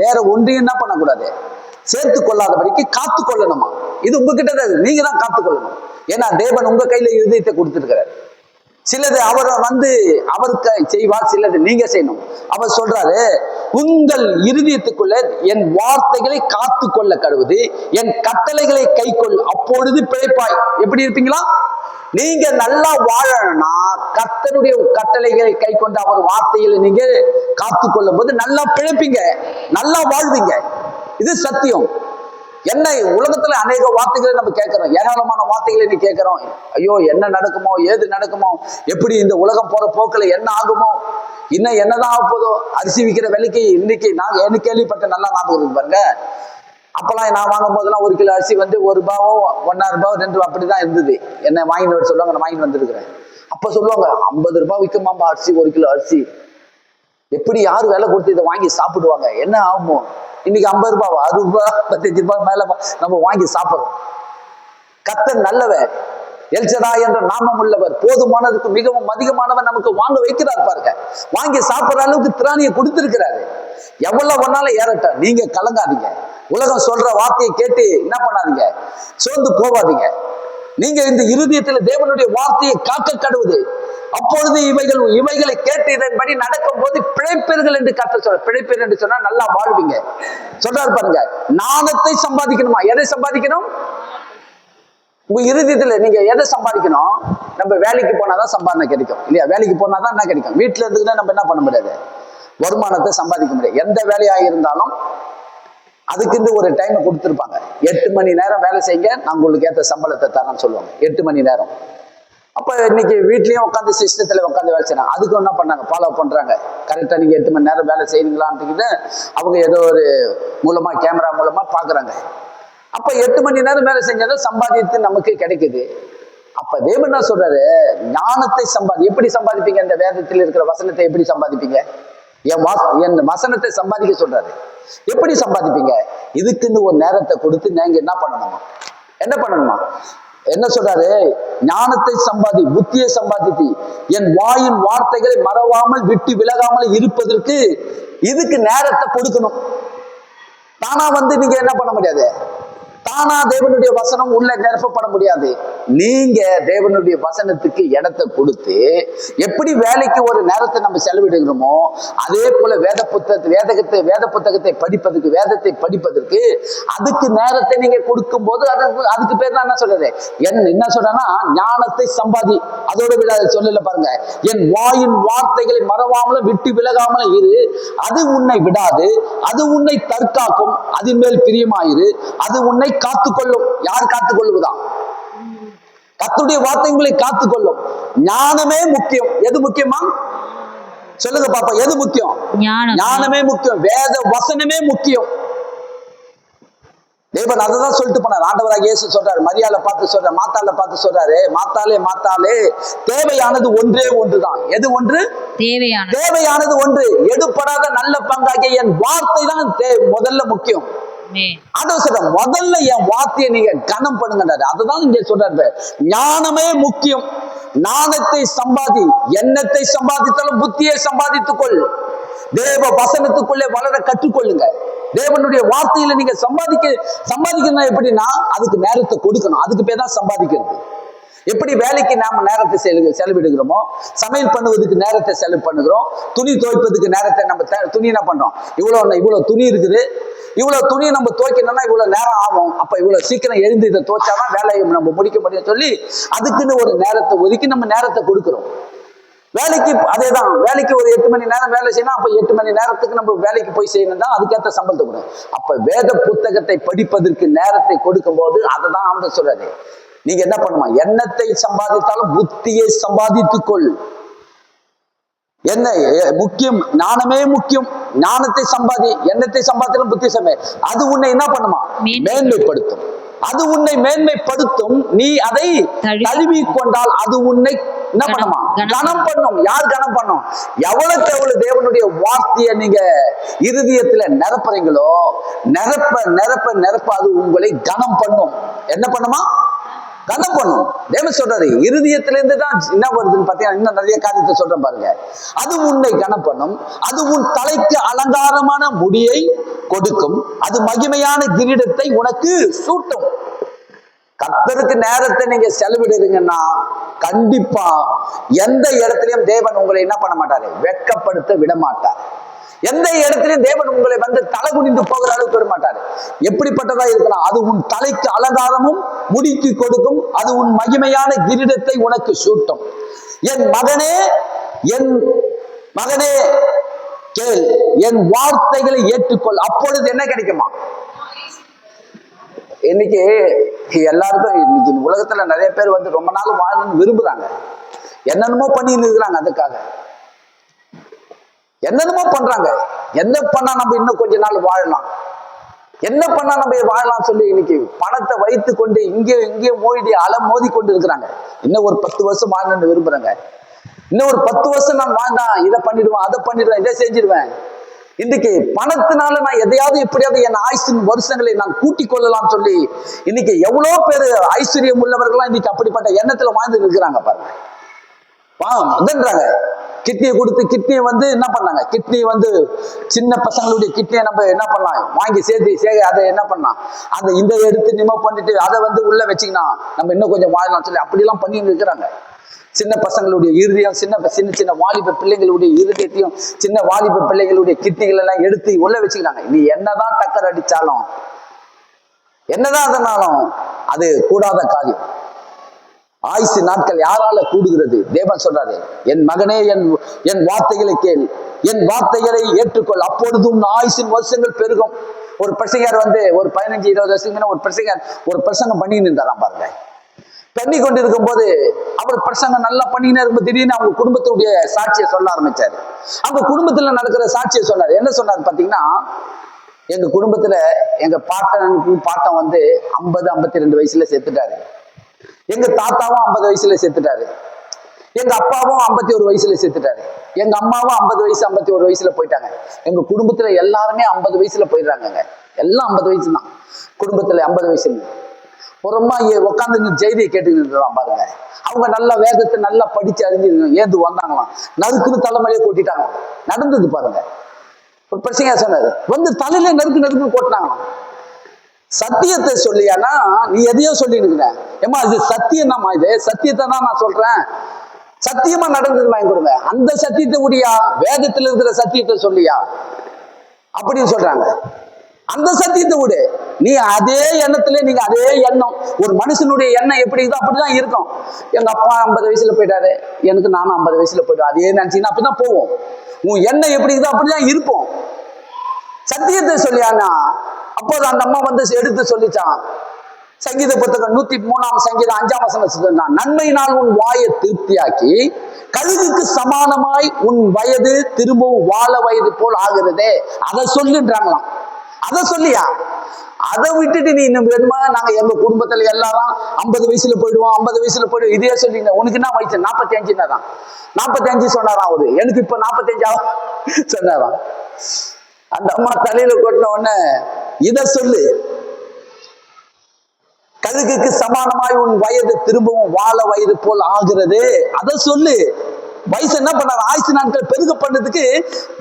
வேற ஒன்றையும் என்ன பண்ணக்கூடாது, சேர்த்து கொள்ளாதபடிக்கு காத்து கொள்ளணுமா. இது உங்ககிட்ட தான், நீங்க தான் காத்து கொள்ளணும். ஏன்னா தேவன் உங்க கையில இருதயத்தை கொடுத்துருக்கிறார். சிலது அவர் அவருக்கு செய்வார், சிலது நீங்க செய்யணும். அவர் சொல்றாரு, உங்கள் இருதயத்துக்குள்ள என் வார்த்தைகளை காத்து கொள்ள கடவுது, என் கட்டளைகளை கைக்கொள், அப்பொழுது பிழைப்பாய். எப்படி இருப்பீங்களா? நீங்க நல்லா வாழணும்னா கர்த்தருடைய கட்டளைகளை கை கொண்டு அவர் வார்த்தைகளை நீங்க காத்து கொள்ளும் போது நல்லா பிழைப்பீங்க, நல்லா வாழ்வீங்க. இது சத்தியம். என்ன உலகத்துல அநேக வார்த்தைகளை நம்ம கேட்கிறோம், ஏராளமான வார்த்தைகளை நீ கேட்கிறோம். ஐயோ என்ன நடக்குமோ, ஏது நடக்குமோ, எப்படி இந்த உலகம் போற போக்குல என்ன ஆகுமோ, இன்னும் என்னதான் ஆக போதோ. அரிசி விற்கிற விலைக்கு இன்னைக்கு நான் எனக்கு கேள்விப்பட்ட நல்லா ஞாபகம் இருக்கு பாருங்க. அப்பெல்லாம் நான் வாங்கும் போதெல்லாம் 1 கிலோ அரிசி வந்து ₹1, ₹1.5, ₹2 அப்படிதான் இருந்தது. என்ன வாங்கிட்டு வர சொல்லுவாங்க, நான் வாங்கிட்டு வந்துருக்கிறேன். அப்ப சொல்லுவாங்க ₹50 விற்குமாம்பா அரிசி, 1 கிலோ அரிசி. எப்படி யாரு விலை கொடுத்து இதை வாங்கி சாப்பிடுவாங்க? என்ன ஆகுமோ? இன்னைக்கு ₹50, ₹60, ₹15 மேல நம்ம வாங்கி சாப்பிடுறோம். கர்த்தர் நல்லவர், எல்சதா என்ற நாமம் உள்ளவர், போதுமானதுக்கு மிகவும் அதிகமானவர் நமக்கு வாங்க வைக்கிறார் பாருங்க. வாங்கி சாப்பிடுற அளவுக்கு திராணியை கொடுத்திருக்கிறாரு. எவ்வளவு ஒன்னாலும் ஏறட்டும், நீங்க கலங்காதீங்க. உலகம் சொல்ற வார்த்தையை கேட்டு என்ன பண்ணாதீங்க, சோர்ந்து போவாதீங்க. நீங்க இந்த இருதயத்துல தேவனுடைய வார்த்தையை காக்க கடவுது. அப்பொழுது இவைகளை கேட்டு இதன்படி நடக்கும் போது பிழைப்பீர்கள் என்று கர்த்தர் சொல்ற. பிழைப்பீர்கள் என்று சொன்னா நல்லா வாழ்வீங்க சொல்றாரு பாருங்க. நாணத்தை சம்பாதிக்கணுமா? எதை சம்பாதிக்கணும்? உங்க இருதயத்துல நீங்க எதை சம்பாதிக்கணும்? நம்ம வேலைக்கு போனாதான் சம்பாதனை கிடைக்கும் இல்லையா? வேலைக்கு போனாதான் என்ன கிடைக்கும்? வீட்டுல இருந்துக்கிட்டா நம்ம என்ன பண்ண முடியாது, வருமானத்தை சம்பாதிக்க முடியாது. எந்த வேலையாக இருந்தாலும் அதுக்கு ஒரு டைம் கொடுத்துருப்பாங்க. 8 மணி நேரம் வேலை செய்யுங்க, நான் உங்களுக்கு ஏற்ற சம்பளத்தை தரேன்னு சொல்லுவாங்க. 8 மணி நேரம். அப்ப இன்னைக்கு வீட்லயும் உட்காந்து சிஸ்டத்துல உட்காந்து வேலை செய்யறாங்க. அதுக்கு என்ன பண்ணாங்க, ஃபாலோ பண்றாங்க. கரெக்டா நீங்க 8 மணி நேரம் வேலை செய்யணுங்களான்னு அவங்க ஏதோ ஒரு மூலமா, கேமரா மூலமா பாக்குறாங்க. அப்ப 8 மணி நேரம் வேலை செஞ்சாலும் சம்பாதித்து நமக்கு கிடைக்குது. அப்ப தேவன் என்ன சொல்றாரு, ஞானத்தை எப்படி சம்பாதிப்பீங்க? இந்த வேதத்தில் இருக்கிற வசனத்தை எப்படி சம்பாதிப்பீங்க? என் வசனத்தை சம்பாதிக்க சொல்றாரு. எப்படி சம்பாதிப்பீங்க? இதுக்குன்னு ஒரு நேரத்தை கொடுத்து நீங்க என்ன பண்ணணுமா? என்ன சொல்றாரு? ஞானத்தை சம்பாதி, புத்தியை சம்பாதித்து என் வாயின் வார்த்தைகளை மறவாமல் விட்டு விலகாமல் இருப்பதற்கு இதுக்கு நேரத்தை கொடுக்கணும். தானா நீங்க என்ன பண்ண முடியாது, தானா தேவனுடைய வசனம் உள்ள நிரப்பப்பட முடியாது. நீங்க தேவனுடைய வசனத்துக்கு இடத்தை கொடுத்து எப்படி வேலைக்கு ஒரு நேரத்தை நம்ம செலவிடுகிறோமோ அதே போல வேத புத்தகத்தை படிப்பதற்கு, வேதத்தை படிப்பதற்கு அதுக்கு நேரத்தை நீங்க கொடுக்கும் போது அதுக்கு பேர் தான் என்ன சொல்றது, என்ன சொல்றேன்னா ஞானத்தை சம்பாதி. அதோட விட சொல்லல பாருங்க, என் வாயின் வார்த்தைகளை மறவாமலும் விட்டு விலகாமலும் இரு, அது உன்னை விடாது, அது உன்னை தற்காக்கும், அதன் மேல் பிரியமாயிரு, அது உன்னை காத்துக்கொள்ளும். யார் காத்துக்கொள்ளுதான்? கர்த்தருடைய வார்த்தை உங்களை காத்துக்கொள்ளும். ஞானமே முக்கியம். எது முக்கியமா சொல்லுங்க பாப்பா, எது முக்கியம்? ஞானமே முக்கியம், வேத வசனமே முக்கியம். தேவன் அததான் சொல்லிட்டு போனார். ஆண்டவராக இயேசு சொல்றாரு, மரியாதை பார்த்து சொல்றாரு, மாத்தாளை பார்த்து சொல்றாரு, மாத்தாளே தேவையானது ஒன்றே ஒன்றுதான். எது ஒன்று? தேவையானது ஒன்று. எடுப்படாத நல்ல பங்காகிய என் வார்த்தை தான் முதல்ல முக்கியம். முதல்ல என் வார்த்தையை நீங்க கனம் பண்ணுங்க. அதுதான் இங்க சொல்றாரு, ஞானமே முக்கியம். ஞானத்தை சம்பாதி, எண்ணத்தை சம்பாதித்தாலும் புத்தியை சம்பாதித்துக்கொள். தேவ வசனத்துக்குள்ளே வளர கற்றுக்கொள்ளுங்க. தேவனுடைய வார்த்தையில நீங்க சம்பாதிக்கணும். எப்படின்னா அதுக்கு நேரத்தை கொடுக்கணும். அதுக்கு பேர் தான் சம்பாதிக்கிறது. எப்படி வேலைக்கு நாம நேரத்தை செலவிடுகிறோமோ, சமையல் பண்ணுவதுக்கு நேரத்தை செலவு பண்ணுகிறோம், துணி துவைப்பதுக்கு நேரத்தை நம்ம துணி என்ன பண்றோம், இவ்வளவு துணி இருக்குது, இவ்வளவு துணியை நம்ம துவைக்கணும்னா இவ்வளவு நேரம் ஆகும், அப்ப இவ்வளவு சீக்கிரம் எழுந்து இதை துவைச்சாதான் வேலையை நம்ம முடிக்க முடியும் சொல்லி அதுக்குன்னு ஒரு நேரத்தை ஒதுக்கி நம்ம நேரத்தை கொடுக்கிறோம். வேலைக்கு அதேதான், வேலைக்கு ஒரு 8 மணி நேரம் வேலை செய்யணும், அப்ப 8 மணி நேரத்துக்கு நம்ம வேலைக்கு போய் செய்யணும் தான், அதுக்கேற்ற சம்பளத்தை கொடுக்கும். அப்ப வேத புத்தகத்தை படிப்பதற்கு நேரத்தை கொடுக்கும் போது அதை தான் ஆண்டு சொல்றாரு, நீங்க என்ன பண்ணுமா, எண்ணத்தை சம்பாதித்தாலும் புத்தியை சம்பாதித்துக்கொள். என்ன முக்கியம்? ஞானமே முக்கியம். ஞானத்தை சம்பாதி, எண்ணத்தை சம்பாதித்தாலும் புத்தி சம்பாதி. அது உன்னை என்ன பண்ணுமா, மேன்மைப்படுத்தும். அது உன்னை மேன்மைப்படுத்தும். நீ அதை தழுவி கொண்டால் அது உன்னை என்ன பண்ணுமா, கனம் பண்ணும். யார் கனம் பண்ணும்? எவ்வளவுக்கு எவ்வளவு தேவனுடைய வார்த்தையை நீங்க இருதயத்துல நிரப்புறீங்களோ, நிரப்ப அது உங்களை கனம் பண்ணும். என்ன பண்ணுமா? கனம் பண்ணும். தேவன் சொல்றாரு, இருதயத்திலிருந்து தான் என்ன வருதுன்னு பாத்தீங்கன்னா இன்னும் நிறைய காரியத்தை சொல்றேன் பாருங்க. அது உன்னை கனம் பண்ணும். அது உன் தலைக்கு அலங்காரமான முடியை கொடுக்கும். அது மகிமையான கிரீடத்தை உனக்கு சூட்டும். கர்த்தருக்கு நேரத்தை நீங்க செலவிடுறீங்கன்னா கண்டிப்பா எந்த இடத்துலயும் தேவன் உங்களை என்ன பண்ண மாட்டாரு, வெட்கப்படுத்த விட மாட்டார். எந்த இடத்துலயும் தேவன் உங்களை தலை குனிந்து போகிற அளவுக்கு வர மாட்டாரு. எப்படிப்பட்டதா இருக்கலாம்? அது உன் தலைக்கு அலங்காரமும் முடிக்கு கொடுக்கும். அது உன் மகிமையான கிரீடத்தை உனக்கு சூட்டும். என் மகனே கேள், என் வார்த்தைகளை ஏற்றுக்கொள், அப்பொழுது என்ன கிடைக்குமா? இன்னைக்கு எல்லாருக்கும் இன்னைக்கு உலகத்துல நிறைய பேர் ரொம்ப நாள் வாழணும்னு விரும்புறாங்க. என்னென்னமோ பண்ணி இருக்கிறாங்க. அதுக்காக என்னென்னமோ பண்றாங்க. என்ன பண்ணா நம்ம இன்னும் கொஞ்ச நாள் வாழலாம், என்ன பண்ணா நம்ம வாழலாம் சொல்லி இன்னைக்கு பணத்தை வைத்து கொண்டு இங்கே மோதி கொண்டு இருக்கிறாங்க. இன்னும் ஒரு 10 வருஷம் வாழணும்னு விரும்புறாங்க. இன்னும் ஒரு 10 வருஷம் நான் வாழ்ந்தா இதை பண்ணிடுவேன், அதை பண்ணிடுவேன், இதை செஞ்சிருவேன். இன்னைக்கு பணத்தினால நான் எதையாவது எப்படியாவது என் ஆயுசின் வருஷங்களை நான் கூட்டிக் கொள்ளலாம் சொல்லி இன்னைக்கு எவ்வளவு பேர் ஐஸ்வர்யம் உள்ளவர்கள்லாம் இன்னைக்கு அப்படிப்பட்ட எண்ணத்துல வாழ்ந்து இருக்கிறாங்க பாருங்க. வந்துன்றாங்க. கிட்னியை கொடுத்து கிட்னியை என்ன பண்ணாங்க, கிட்னி சின்ன பசங்களுடைய கிட்னியை நம்ம என்ன பண்ணலாம், வாங்கி சேர்த்து அதை என்ன பண்ணலாம், இந்த எடுத்து ரிமூவ் பண்ணிட்டு அதை உள்ள வச்சுக்கினா நம்ம இன்னும் கொஞ்சம் வாழலாம் சொல்லி அப்படிலாம் பண்ணிட்டு இருக்கிறாங்க. சின்ன பசங்களுடைய இருதயம், சின்ன வாலிப பிள்ளைகளுடைய இருதயத்தையும் சின்ன வாலிப பிள்ளைகளுடைய கிட்னிகள் எல்லாம் எடுத்து உள்ள வச்சுக்கிறாங்க. நீ என்னதான் டக்கர் அடிச்சாலும், என்னதான் அதனாலும் அது கூடாத காரியம். ஆயுசு நாட்கள் யாரால கூடுகிறது? தேவன் சொல்றாரு, என் மகனே என் வார்த்தைகளை கேள், என் வார்த்தைகளை ஏற்றுக்கொள், அப்பொழுதும் ஆயுசின் வருஷங்கள் பெருகும். ஒரு பிரசங்கர் ஒரு 15-20 வருஷம் ஒரு பிரசங்கம் பண்ணின்னு இருந்தாராம் பாருங்க. பண்ணி கொண்டு இருக்கும் போது அவர் பிரசங்கம் நல்லா பண்ணினே இருக்கும்போது திடீர்னு அவங்க குடும்பத்துடைய சாட்சியை சொல்ல ஆரம்பிச்சாரு. அவங்க குடும்பத்துல நடக்கிற சாட்சியை சொன்னாரு. என்ன சொன்னாரு பாத்தீங்கன்னா, எங்க குடும்பத்துல எங்க பாட்டன் 50-52 வயசுல செத்துட்டாரு. எங்க தாத்தாவும் 50 வயசுல செத்துட்டாரு. எங்க அப்பாவும் 51 வயசுல செத்துட்டாரு. எங்க அம்மாவும் 50 வயசு 51 வயசுல போயிட்டாங்க. எங்க குடும்பத்துல எல்லாருமே 50 வயசுல போயிடுறாங்க. எல்லாம் 50 வயசு தான் குடும்பத்துல. 50 வயசு புறமா உட்காந்து செய்தியை கேட்டுக்கிட்டு இருக்கலாம் பாருங்க. அவங்க நல்லா வேதத்தை நல்லா படிச்சு அறிஞ்சு ஏந்து வந்தாங்களாம், நறுக்குன்னு தலைமையிலே கொட்டிட்டாங்க. நடந்தது பாருங்க. ஒரு பிரச்சனையா சொன்னாரு, வந்து தலையில நறுக்குன்னு கொட்டினாங்களாம். சத்தியத்தை சொல்லியானா நீ எதையோ சொல்லிருக்கிற, ஏமா இது சத்தியம் தான்மா, இது சத்தியத்தை தான் நான் சொல்றேன், சத்தியமா நடந்தது வாங்கி கொடுங்க. அந்த சத்தியத்தை உடையா, வேதத்துல இருக்கிற சத்தியத்தை சொல்லியா அப்படின்னு சொல்றாங்க. அந்த சத்தியத்தை விடு, நீ அதே எண்ணத்துல, நீங்க அதே எண்ணம், ஒரு மனுஷனுடைய எண்ணம் எப்படி இருக்குதோ அப்படிதான் இருக்கும். எங்க அப்பா 50 வயசுல போயிட்டாரு, எனக்கு நானும் 50 வயசுல போயிட்டோம், அதே நினைச்சீங்கன்னா அப்படிதான் போவோம். உன் எண்ணம் எப்படி இருக்குதோ அப்படிதான் இருப்போம். சத்தியத்தை சொல்லியானா அப்போது அந்த அம்மா வந்து எடுத்து சொல்லிச்சான். சங்கீத புத்தகம் 103 சங்கீதம் 5 வசனம் சொன்னான், நன்மையினால் உன் வாயை திருப்தியாக்கி கழுகுக்கு சமானமாய் உன் வயது திரும்பவும் வாழ வயது போல் ஆகிறதே, அதை சொல்லுன்றாங்களாம். அதை சொல்லியா, அதை விட்டுட்டு நீ இன்னும் வேணுமா, நாங்க எங்க குடும்பத்துல எல்லாரும் 50 வயசுல போயிடுவோம், 50 வயசுல போயிடுவோம், இதே சொல்லிங்க. உனக்கு என்ன வயசு? 45 45 சொன்னாராம் அவரு, எனக்கு இப்ப 45 சொன்னாராம். அந்த அம்மா தலையில கொட்டின உடனே இத சொல்லு, கழுகுக்கு சமானமாய் உன் வயது திரும்பவும் வாழ வயது போல் ஆகிறது, அதை சொல்லு. வயசு என்ன பண்ணாரு? ஆயுசு நாட்கள் பெருக பண்ணதுக்கு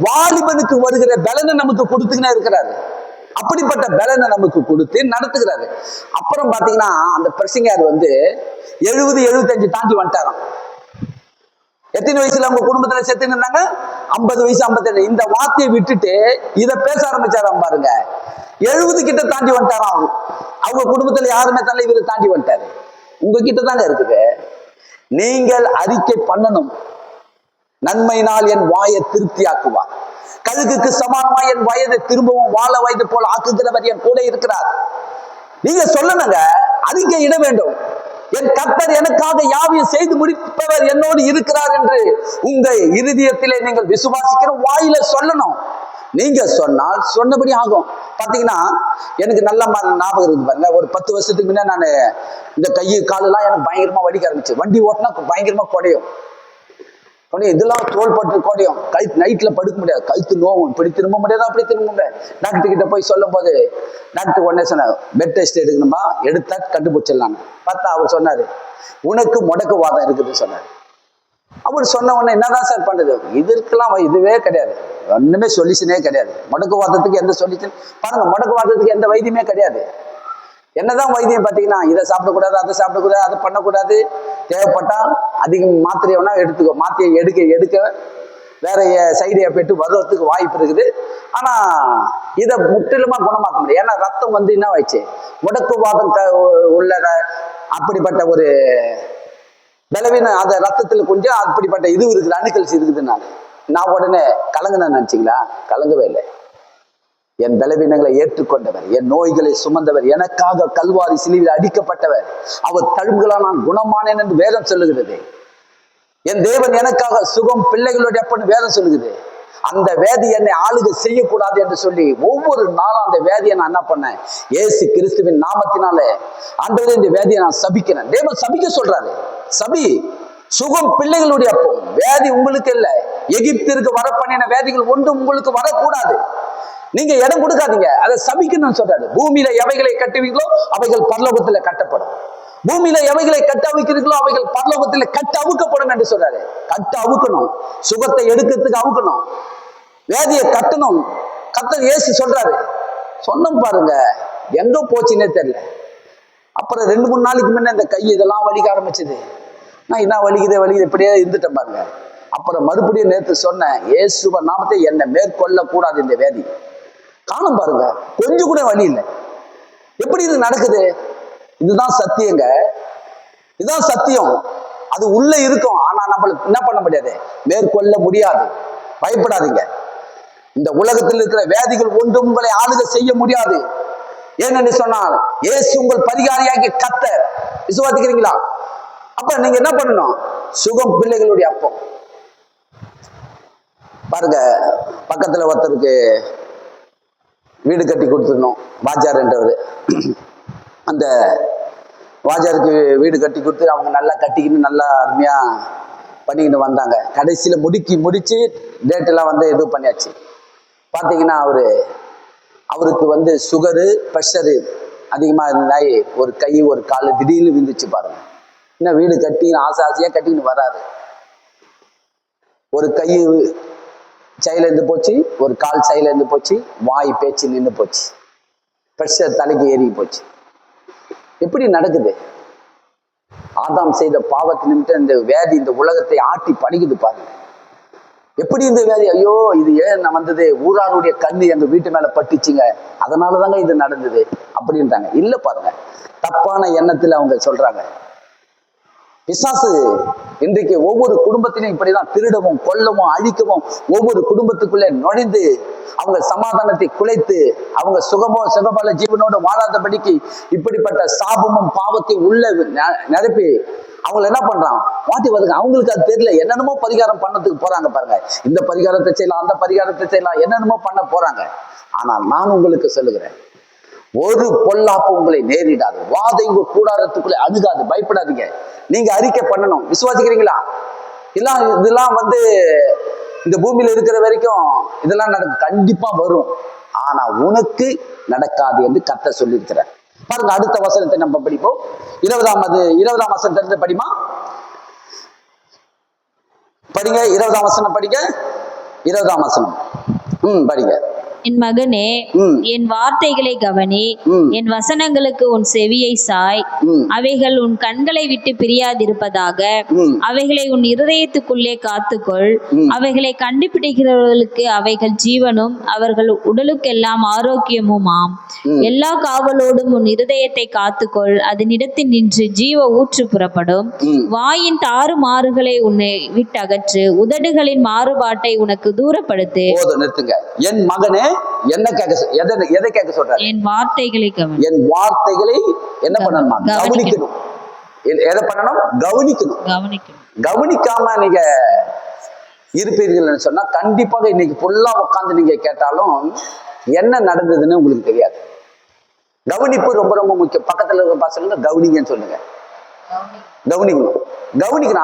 வாலிபனுக்கு வருகிற பலனை நமக்கு கொடுத்துக்கினே இருக்கிறாரு. அப்படிப்பட்ட பலனை நமக்கு கொடுத்து நடத்துகிறாரு. அப்புறம் பாத்தீங்கன்னா அந்த பிரசங்கியார் வந்து 70 75 தாண்டி வந்துட்டாராம். எத்தனை வயசுல அவங்க குடும்பத்துல செத்து இருந்தாங்க? 50 வயசு 52. இந்த வார்த்தையை விட்டுட்டு இதை பேச ஆரம்பிச்சாராம் பாருங்க. 70 கிட்ட தாண்டி வந்துட்டாராம். அவங்க குடும்பத்துல யாருமே தலை, இவரை தாண்டி வந்துட்டாரு. உங்ககிட்ட தாங்க இருக்குது. நீங்கள் அறிக்கை பண்ணணும், நன்மையினால் என் வாயை திருப்தியாக்குவார், கழுகுக்கு சமானமா என் வயதை திரும்பவும் வாழ வயது போல் ஆக்குகிறவர் என் கூட இருக்கிறார். நீங்க சொல்லணுங்க, அறிக்கை இட வேண்டும். என் கர்த்தர் எனக்காக யாவையும் செய்து முடிப்பவர் என்னோடு இருக்கிறார் என்று உங்க இருதயத்திலே நீங்கள் விசுவாசிக்கிற வாயில சொல்லணும். நீங்க சொன்னால் சொன்னபடி ஆகும். பாத்தீங்கன்னா எனக்கு நல்ல ஞாபகம் இருக்கு பாருங்க. ஒரு 10 வருஷத்துக்கு முன்ன நான் இந்த கை காலெல்லாம் எனக்கு பயங்கரமா வலிக்க ஆரம்பிச்சு. வண்டி ஓட்டினா பயங்கரமா குடையும், இதெல்லாம் தோள்பட்டு குடையும், கழுத்து நைட்ல படுக்க முடியாது, கழுத்து நோவும், இப்படி திரும்ப முடியாது, அப்படி திரும்ப முடியாது. டாக்டர் கிட்ட போய் சொல்லும் போது டாக்டர் உடனே சொன்னார், பெட் டெஸ்ட் எடுக்கணுமா, எடுத்தா கண்டுபிடிச்சிடலாம். பார்த்தா அவர் சொன்னாரு, உனக்கு முடக்குவாதம் இருக்குதுன்னு சொன்னார். அவர் சொன்ன உடனே என்னதான் சார் பண்றது, இதற்கெல்லாம் இதுவே கிடையாது, ஒண்ணுமே சொல்யூஷனே கிடையாது. முடக்குவாதத்துக்கு எந்த சொல்யூஷன் பாருங்க, முடக்குவாதத்துக்கு எந்த வைத்தியமே கிடையாது. என்னதான் வைத்தியம் பார்த்தீங்கன்னா, இதை சாப்பிடக்கூடாது, அதை சாப்பிடக்கூடாது, அதை பண்ணக்கூடாது, தேவைப்பட்டா அதிகம் மாத்திரையை வேணா எடுத்துக்கோ, மாத்திரையை எடுக்க எடுக்க வேற சைடு எஃபெக்ட் வருவதற்கு வாய்ப்பு இருக்குது. ஆனா இதை முற்றிலுமா குணமாக்க முடியும். ஏன்னா ரத்தம் வந்து என்ன ஆயிடுச்சு, முடக்குவாதம் உள்ள அப்படிப்பட்ட ஒரு பலவீன அந்த ரத்தத்துல கொஞ்சம் அப்படிப்பட்ட இது இருக்குது, அணுக்கல்ஸ் இருக்குதுன்னால நான் உடனே கலங்குனேன்னு நினைச்சிங்களா? கலங்கவே இல்லை. என் பலவீனங்களை ஏற்றுக்கொண்டவர், என் நோய்களை சுமந்தவர், எனக்காக கல்வாரி சிலுவையில் அடிக்கப்பட்டவர், அவர் தழும்புகளால் நான் குணமானேன் என்று வேதம் சொல்லுகிறது. என் தேவன் எனக்காக சுகம் பிள்ளைகளுடைய அப்பன்னு வேதம் சொல்லுகிறது. அந்த வேதி என்னை ஆளுகை செய்யக்கூடாது என்று சொல்லி ஒவ்வொரு நாளும் அந்த வேதியை நான் என்ன பண்ணேன், இயேசு கிறிஸ்துவின் நாமத்தினாலே ஆண்டவரே இந்த வேதியை நான் சபிக்கிறேன். தேவன் சபிக்க சொல்றாரு, சபி, சுகம் பிள்ளைகளுடைய அப்போ, வேதி உங்களுக்கு இல்லை. எகிப்திற்கு வர பண்ணின வேதிகள் ஒன்றும் உங்களுக்கு வரக்கூடாது, நீங்க இடம் கொடுக்காதீங்க, அதை சபிக்கணும்னு சொல்றாரு. பூமியில எவைகளை கட்டுவீங்களோ அவைகள் பரலோகத்துல கட்டப்படும், பூமியில எவைகளை கட்ட அவிக்கிறீங்களோ அவைகள் பரலோகத்துல கட்ட அவுக்கப்படும் என்று சொல்றாரு. கட்ட அவுக்கணும், சுகத்தை எடுக்கிறதுக்கு அவுக்கணும், வேதியை கட்டணும். கர்த்தர் இயேசு சொல்றாரு. சொன்னோம் பாருங்க, எங்க போச்சுன்னே தெரியல. அப்புறம் 2-3 நாளைக்கு முன்ன இந்த கை இதெல்லாம் வலிக்க ஆரம்பிச்சது. நான் என்ன வலிக்குது இப்படியே இருந்துட்டேன் பாருங்க. அப்புறம் மறுபடியும் நேற்று சொன்னேன், இயேசுவ நாமத்தை என்னை மேற்கொள்ள கூடாது, இந்த வேதி காணும் பாருங்க, கொஞ்சம் கூட வலி இல்லை. எப்படி இது நடக்குது? இதுதான் சத்தியங்க, இதுதான் சத்தியம். அது உள்ள இருக்கும், ஆனா நம்மளுக்கு என்ன பண்ண முடியாது, மேற்கொள்ள முடியாது. பயப்படாதீங்க, இந்த உலகத்தில் இருக்கிற வேதிகள் ஒன்றும் உங்களை ஆளுகை செய்ய முடியாது. ஏனென்று சொன்னால் இயேசு உங்கள் பரிகாரியாகி கர்த்தர். விசுவாசிக்கிறீங்களா? அப்ப நீங்க என்ன பண்ணணும், சுகம் பிள்ளைகளுடைய அப்பம். பாருங்க, பக்கத்துல ஒருத்தருக்கு வீடு கட்டி கொடுத்துடணும், வாஜார் என்றவர். அந்த வாஜாருக்கு வீடு கட்டி கொடுத்து அவங்க நல்லா கட்டிக்கின்னு நல்லா அருமையா பண்ணிக்கிட்டு வந்தாங்க. கடைசியில முடிச்சு டேட்டெல்லாம் வந்து இது பண்ணியாச்சு. பார்த்தீங்கன்னா அவருக்கு வந்து சுகரு, ப்ரெஷரு அதிகமா இருந்தாய் ஒரு கை ஒரு கால் திடீர்னு விந்துச்சு பாருங்க. இன்னும் வீடு கட்டி ஆசை ஆசையா கட்டின்னு வராரு. ஒரு கை செயலேருந்து போச்சு, ஒரு கால் செயலேருந்து போச்சு, வாய் பேச்சு நின்று போச்சு, பிரஷர் தலைக்கு ஏறி போச்சு. எப்படி நடக்குது? ஆதாம் செய்த பாவத்து நிமித்தம் இந்த வியாதி இந்த உலகத்தை ஆட்டி பணிக்குது பாருங்க. எப்படி இந்த வியாதி? ஐயோ இது ஏன் வந்தது? ஊராருடைய கண்ணு எங்க வீட்டு மேல பட்டுச்சுங்க, அதனாலதாங்க இது நடந்தது அப்படின்றாங்க. இல்ல பாருங்க, தப்பான எண்ணத்துல அவங்க சொல்றாங்க. பிசாசு இன்றைக்கு ஒவ்வொரு குடும்பத்திலையும் இப்படிதான் திருடவும் கொல்லவும் அழிக்கவும் ஒவ்வொரு குடும்பத்துக்குள்ளே நுழைந்து அவங்க சமாதானத்தை குலைத்து அவங்க சுகபல ஜீவனோடு வாழாதபடிக்கு இப்படிப்பட்ட சாபமும் பாவத்தையும் உள்ள நிரப்பி அவங்களை என்ன பண்றான் மாட்டி வருங்க. அவங்களுக்கு அது தெரியல, என்னென்னமோ பரிகாரம் பண்ணதுக்கு போறாங்க பாருங்க. இந்த பரிகாரத்தை செய்யலாம், அந்த பரிகாரத்தை செய்யலாம், என்னென்னமோ பண்ண போறாங்க. ஆனால் நான் உங்களுக்கு சொல்லுகிறேன், ஒரு பொல்லாப்பு உங்களை நேரிடாது, வாதை உங்க கூடாரத்துக்குள்ளே அணுகாது. பயப்படாதீங்க. நீங்க அறிக்கை பண்ணணும். விசுவாசிக்கிறீங்களா? இதெல்லாம் இந்த பூமியில இருக்கிற வரைக்கும் இதெல்லாம் நடக்கும், கண்டிப்பா வரும். ஆனா உனக்கு நடக்காது என்று கர்த்தர் சொல்லியிருக்கிறார். பாருங்க, அடுத்த வசனத்தை நம்ம படிப்போம். 20ஆம் வசனத்திலிருந்து படிமா படிங்க. 20ஆம் வசனம் படிங்க. 20ஆம் வசனம் படிங்க.
என் மகனே, என் வார்த்தைகளை கவனி, என் வசனங்களுக்கு உன் செவியை சாய். அவைகள் உன் கண்களை விட்டு பிரியாதிருப்பதாக. அவைகளை உன் இருதயத்துக்குள்ளே காத்துக்கொள். அவைகளை கண்டுபிடிக்கிறவர்களுக்கு அவைகள் ஜீவனும் அவர்கள் உடலுக்கெல்லாம் ஆரோக்கியமுமாம். எல்லா காவலோடும் உன் இருதயத்தை காத்துக்கொள், அதனிடத்தில் நின்று ஜீவ ஊற்று புறப்படும். வாயின் தாறுமாறுகளை உன்னை விட்டு அகற்று, உதடுகளின் மாறுபாட்டை உனக்கு தூரப்படுத்து.
என் மகனே, என்ன கேட்க, எதை கேட்க சொல்றாரு?
என் வார்த்தைகளை கவனி.
என் வார்த்தைகளை என்ன பண்ணணுமா? கவனிக்கணும். எதை பண்ணணும்? கவனிக்கணும். கவனிக்காம நீங்க இருப்பீர்கள் சொன்னா கண்டிப்பாக இன்னைக்கு ஃபுல்லா உட்காந்து நீங்க கேட்டாலும் என்ன நடந்ததுன்னு உங்களுக்கு தெரியாது. கவனிப்பு ரொம்ப ரொம்ப முக்கியம். பக்கத்துல இருக்க பசங்க கவனிங்கன்னு சொல்லுங்க. கவனிக்கணும்.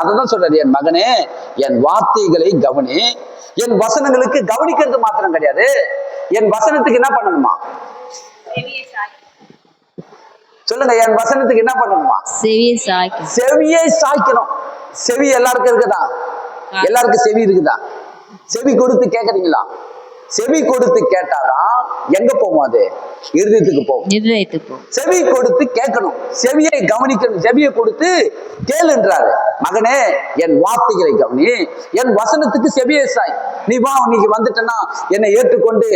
அததான் சொல்றாரு, என் மகனே என் வார்த்தைகளை கவனி. என் வசனங்களுக்கு கவனிக்கிறது மாத்திரம் கிடையாது, என் வசனத்துக்கு என்ன பண்ணணுமா? சொல்லுங்க, என் வசனத்துக்கு என்ன பண்ணணுமா? செவியை சாய்க்கணும். செவி எல்லாருக்கும் இருக்குதா? எல்லாருக்கும் செவி இருக்குதா? செவி கொடுத்து கேட்கறீங்களா? செவி கொடுத்து கேட்டாதான் எங்க போகும்? அது இருதயத்துக்கு போகும். செவி கொடுத்து கேட்கணும், செவியை கவனிக்கணும். செவியை கொடுத்து கேளுன்றாரு. மகனே என் வார்த்தைகளை கவனி, என் வசனத்துக்கு செவியை சாய். நீ வா, இன்னைக்கு வந்துட்டேன்னா என்னை ஏற்றுக்கொண்டு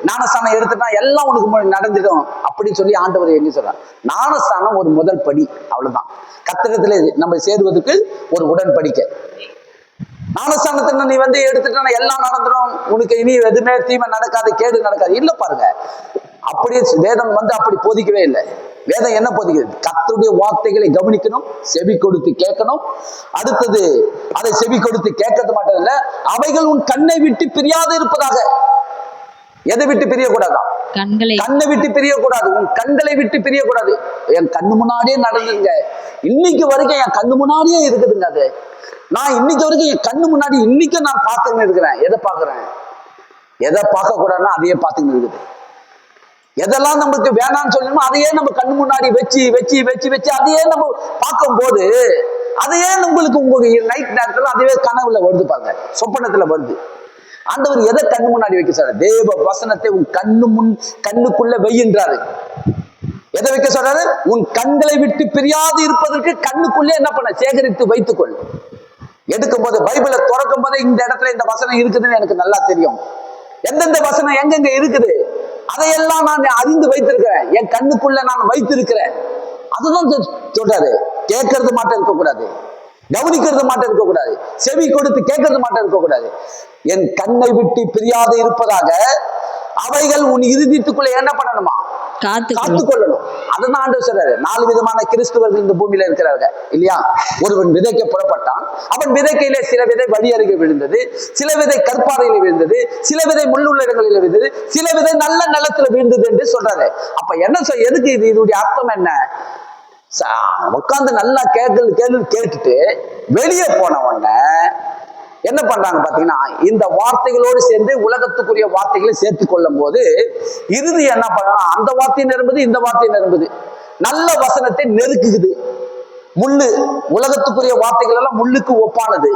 ஞானஸ்தானம் எடுத்துட்டா எல்லாம் உனக்கு நடந்துடும் அப்படின்னு சொல்லி ஆண்டவர் எங்க சொல்றார். ஞானஸ்தானம் ஒரு முதல் படி, அவ்வளவுதான். கத்திரத்துல நம்ம சேருவதற்கு ஒரு உடன்படிக்கை. ஞானஸ்தானத்துல நீ எடுத்துட்டா எல்லாம் நடந்துடும், உனக்கு இனி எதுவுமே தீமை நடக்காது, கேடு நடக்காது. இல்ல பாருங்க, அப்படியே வேதம் அப்படி போதிக்கவே இல்லை. வேதம் என்ன போதிக்கிறது? கர்த்தருடைய வார்த்தைகளை கவனிக்கணும், செவி கொடுத்து கேட்கணும். அடுத்தது அதை செவி கொடுத்து கேட்கறது மட்டும் இல்ல, அவைகள் உன் கண்ணை விட்டு பிரியாது இருப்பதாக. எதை விட்டு பிரியக்கூடாதான்? கண்ணை விட்டு பிரியக்கூடாது, உன் கண்களை விட்டு பிரியக்கூடாது. என் கண்ணு முன்னாடியே நடந்துங்க, இன்னைக்கு வரைக்கும் என் கண்ணு முன்னாடியே இருக்குதுங்க. அது நான் இன்னைக்கு வரைக்கும் என் கண்ணு முன்னாடி இன்னைக்கும் நான் பார்த்துன்னு இருக்கிறேன். எதை பார்க்கிறேன்? எதை பார்க்க கூடாதுன்னா அதையே பார்த்துன்னு இருக்குது. எதெல்லாம் நமக்கு வேணாம்னு சொல்லணுமோ அதையே நம்ம கண்ணு முன்னாடி வச்சு வச்சு வச்சு வச்சு அதையே நம்ம பார்க்கும் போது அதையே உங்களுக்கு நைட் நேரத்துல அதுவே கனவுல வருது பாருங்க, சொப்பனத்துல வருது. ஆண்டவர் எதை கண்ணு முன்னாடி வைக்க சொல்றாரு? தேவ வசனத்தை உன் கண்ணுக்குள்ள வையின்றாரு. எதை வைக்க சொல்றாரு? உன் கண்களை விட்டு பிரியாது இருப்பதற்கு கண்ணுக்குள்ளே என்ன பண்ண? சேகரித்து வைத்துக்கொள். எடுக்கும் போது பைபிளை திறக்கும் போது இந்த இடத்துல இந்த வசனம் இருக்குதுன்னு எனக்கு நல்லா தெரியும். எந்தெந்த வசனம் எங்கெங்க இருக்குது அதையெல்லாம் நான் அறிந்து வைத்திருக்கிறேன், என் கண்ணுக்குள்ள நான் வைத்திருக்கிறேன். அதுதான் சொல்றாரு. கேட்கறது மட்டும் இருக்கக்கூடாது, கவனிக்கிறது மட்டும் இருக்கக்கூடாது, செவி கொடுத்து கேட்கறது மட்டும் இருக்கக்கூடாது. என் கண்ணை விட்டு பிரியாது இருப்பதாக அவைகள் உன் இருதயத்துக்குள்ள என்ன பண்ணணுமா? காத்துக்கொள்ளணும். அதுதான் ஆண்டவர் சொல்றாரு. 4 விதமான கிறிஸ்துவர்கள் இந்த பூமியில இருக்கிறார்கள் இல்லையா? ஒருவன் விதைக்க புறப்பட்டான், அவன் விதைக்கையிலே சில விதை வழி அருகே விழுந்தது, சில விதை கற்பாறையில விழுந்தது, சில விதை முள்ளுள்ள இடங்களில் விழுந்தது, சில விதை நல்ல நிலத்துல விழுந்தது என்று சொல்றாரு. அப்ப என்ன எதுக்கு இது? இதனுடைய அர்த்தம் என்ன? உட்காந்து நல்லா கேட்டுட்டு வெளியே போன உடனே என்ன பண்றாங்க பாத்தீங்கன்னா, இந்த வார்த்தைகளோடு சேர்ந்து உலகத்துக்குரிய வார்த்தைகளை சேர்த்து கொள்ளும் போது இறுதி என்ன பண்ணா, அந்த வார்த்தை நிரம்புது, இந்த வார்த்தை நிரம்புது. நல்ல வசனத்தை நெருக்குது. முள்ளு, உலகத்துக்குரிய வார்த்தைகள் எல்லாம் முள்ளுக்கு ஒப்பானது.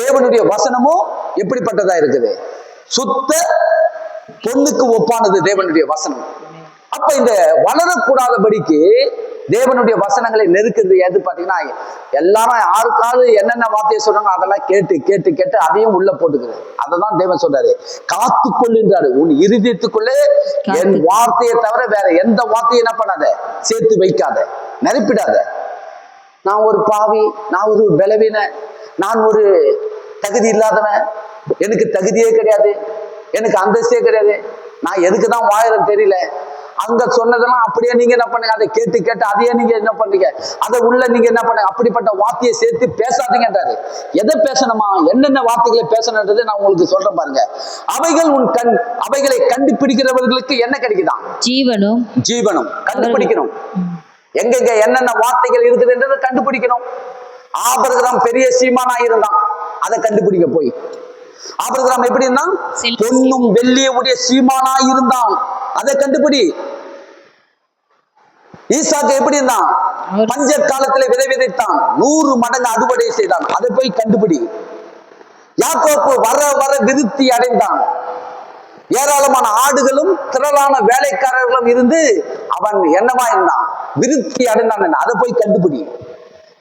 தேவனுடைய வசனமும் எப்படிப்பட்டதா இருக்குது? சுத்த பொண்ணுக்கு ஒப்பானது தேவனுடைய வசனம். அப்ப இந்த வளரக்கூடாதபடிக்கு தேவனுடைய வசனங்களை நெருக்குது எது பாத்தீங்கன்னா, எல்லாரும் யாருக்காவது என்னென்ன வார்த்தையை சொல்றாங்க அதெல்லாம் கேட்டு கேட்டு கேட்டு அதையும் உள்ள போட்டுக்குது. அததான் தேவன் சொல்றாரு, காத்துக்கொள்ளுன்றாரு. உன் இருதயத்துக்குள்ளே என் வார்த்தையை தவிர வேற எந்த வார்த்தையும் என்ன பண்ணாத, சேர்த்து வைக்காத, நிரப்பிடாத. நான் ஒரு பாவி, நான் ஒரு பலவீன, நான் ஒரு தகுதி இல்லாதவன், எனக்கு தகுதியே கிடையாது, எனக்கு அந்தஸ்தே கிடையாது, நான் எதுக்குதான் வாழறேன்னு தெரியல, அங்க சொன்னதெல்லாம் அப்படியே நீங்க என்ன பண்ணுங்க, அதை கேட்டு கேட்டு அதையே நீங்க என்ன பண்ணுங்க, அதை உள்ள நீங்க என்ன பண்ணுங்க, அப்படிப்பட்ட வார்த்தையை சேர்த்து பேசாதீங்கன்றாரு. எதை பேசணுமா, என்னென்ன வார்த்தைகளை பேசணுன்றது நான் உங்களுக்கு சொல்றேன் பாருங்க. அவைகளை கண்டுபிடிக்கிறவர்களுக்கு என்ன கிடைக்குதான்? ஜீவனும். ஜீவனும் கண்டுபிடிக்கணும். எங்கெங்க என்னென்ன வார்த்தைகள் இருக்குதுன்றதை கண்டுபிடிக்கணும். ஆபிரகாம் பெரிய சீமானா இருந்தான், அதை கண்டுபிடிக்க போய். ஆபிரகாம் எப்படி இருந்தான்? பொன்னும் வெள்ளியுடைய சீமானா இருந்தான், அதை கண்டுபிடி. ஈசாக்கு எப்படி இருந்தான்? பஞ்ச காலத்துல விதை விதைத்தான், 100 மடங்கு அறுவடை செய்தான், அதை போய் கண்டுபிடி. யாக்கோப்பு வர வர விருத்தி அடைந்தான், ஏராளமான ஆடுகளும் திரளான வேலைக்காரர்களும் இருந்து அவன் என்னவா இருந்தான்? விருத்தி அடைந்தான். அதை போய் கண்டுபிடி.